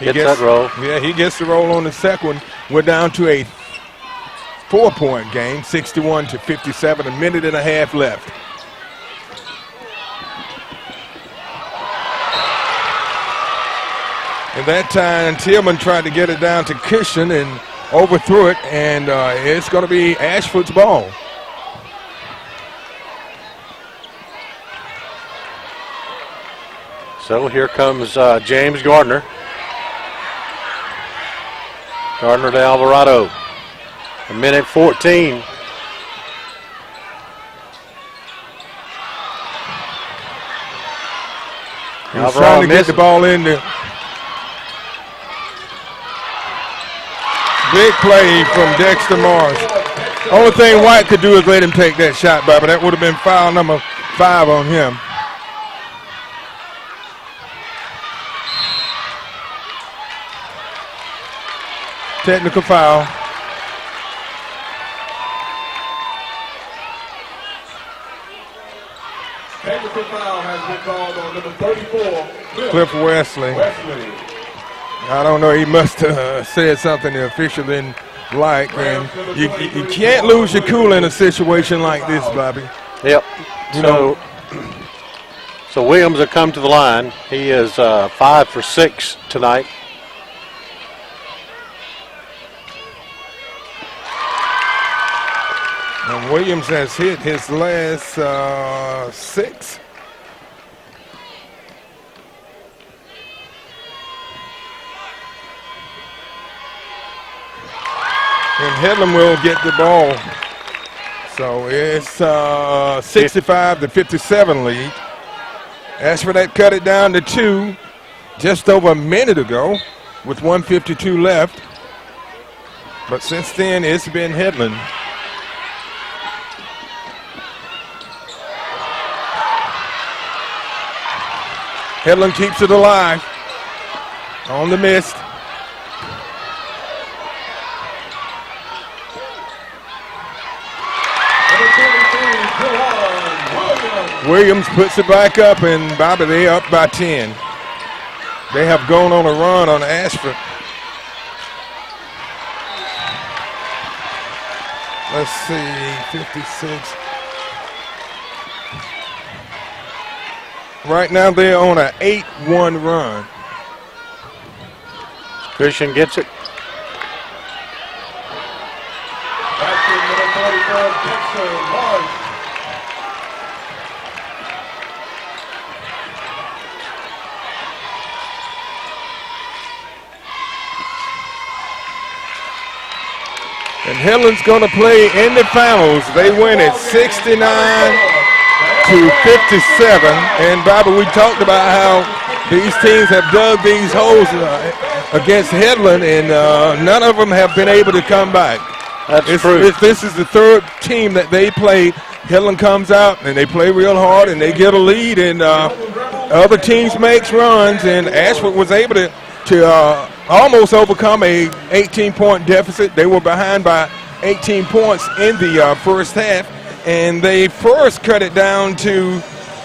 Gets that roll. Yeah, he gets the roll on the second one. We're down to a 4-point game, 61-57, a minute and a half left. And that time, Tillman tried to get it down to Cushion and overthrew it, and it's going to be Ashford's ball. So here comes James Gardner. Gardner to Alvarado. A minute 14. He's trying to get the ball in there. Big play from Dexter Morris. Only thing White could do is let him take that shot, Bobby. That would have been foul number 5 on him. Technical foul. Technical foul has been called on number 34, Cliff Wesley. I don't know, he must have said something the official didn't like. And you can't lose your cool in a situation like this, Bobby. Yep. So Williams will come to the line. He is 5 for 6 tonight. And Williams has hit his last 6. And Headland will get the ball. So it's 65-57 lead. Ashford had cut it down to 2 just over a minute ago with 1:52 left. But since then, it's been Headland. Headland keeps it alive on the mist. Williams puts it back up, and Bobby, they up by 10. They have gone on a run on Ashford. Let's see, 56. Right now they're on an 8-1 run. Christian gets it. Back to number 44, Dexter Morris. And Headland's going to play in the finals. They win it 69-57. And Bobby, we talked about how these teams have dug these holes against Headland, and none of them have been able to come back. That's true. This is the third team that they played. Headland comes out and they play real hard and they get a lead, and other teams makes runs, and Ashford was able to almost overcome a 18-point deficit. They were behind by 18 points in the first half, and they first cut it down to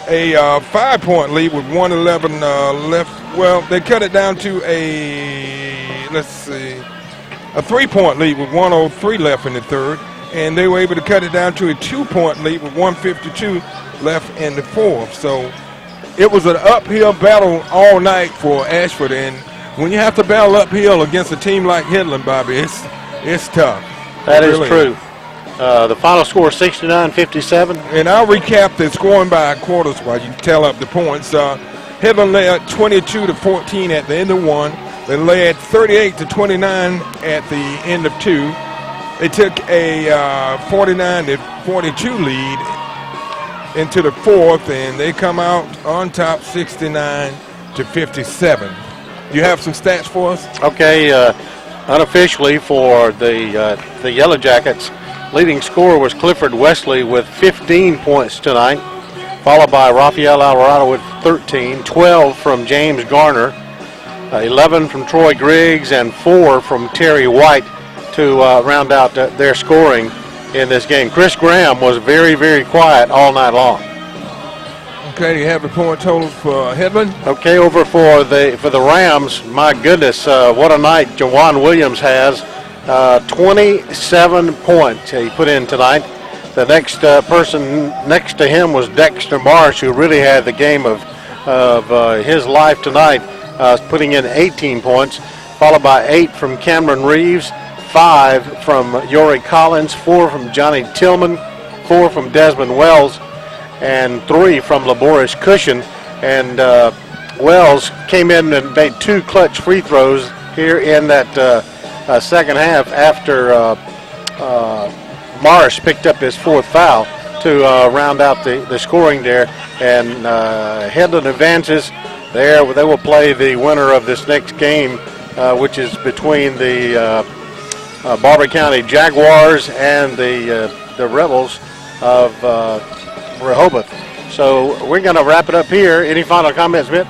a 5-point lead with 1:11 left. Well, they cut it down to a 3-point lead with 1:03 left in the third, and they were able to cut it down to a 2-point lead with 1:52 left in the fourth. So it was an uphill battle all night for Ashford, and when you have to battle uphill against a team like Headland, Bobby, it's tough. That is true. The final score is 69-57. And I'll recap the scoring by quarters while you tell up the points. Headland led 22-14 at the end of one. They led 38-29 at the end of two. They took a 49-42 lead into the fourth, and they come out on top 69-57. You have some stats for us? Okay, unofficially for the Yellow Jackets, leading scorer was Clifford Wesley with 15 points tonight, followed by Rafael Alvarado with 13, 12 from James Garner, 11 from Troy Griggs, and 4 from Terry White to round out their scoring in this game. Chris Graham was very, very quiet all night long. Okay, you have the point total for Headland. Okay, over for the Rams. My goodness, what a night Jawan Williams has. 27 points he put in tonight. The next person next to him was Dexter Marsh, who really had the game of his life tonight, putting in 18 points, followed by 8 from Cameron Reeves, 5 from Yori Collins, 4 from Johnny Tillman, 4 from Desmond Wells, and 3 from Laboris Cushion. And Wells came in and made 2 clutch free throws here in that second half after Marsh picked up his 4th foul to round out the scoring there. And Headland advances. They will play the winner of this next game, which is between the Barber County Jaguars and the Rebels of Rehoboth. So we're going to wrap it up here. Any final comments, Mitt?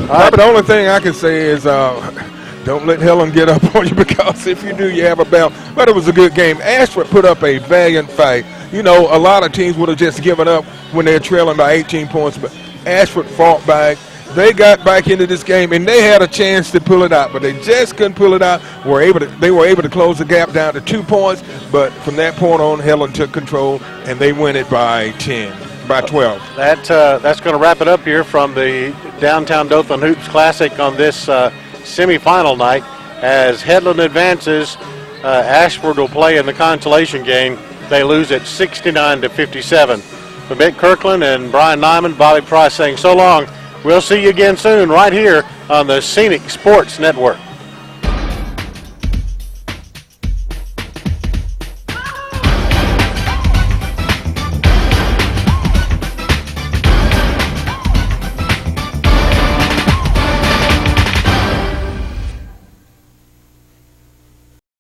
But the only thing I can say is don't let Helen get up on you, because if you do, you have a battle. But it was a good game. Ashford put up a valiant fight. You know, a lot of teams would have just given up when they're trailing by 18 points, but Ashford fought back. They got back into this game, and they had a chance to pull it out, but they just couldn't pull it out. They were able to close the gap down to 2 points, but from that point on, Helen took control, and they win it by 12. That's going to wrap it up here from the Downtown Dothan Hoops Classic on this semifinal night. As Headland advances, Ashford will play in the consolation game. They lose at 69-57. For Mick Kirkland and Brian Nyman, Bobby Price saying so long. We'll see you again soon right here on the Scenic Sports Network.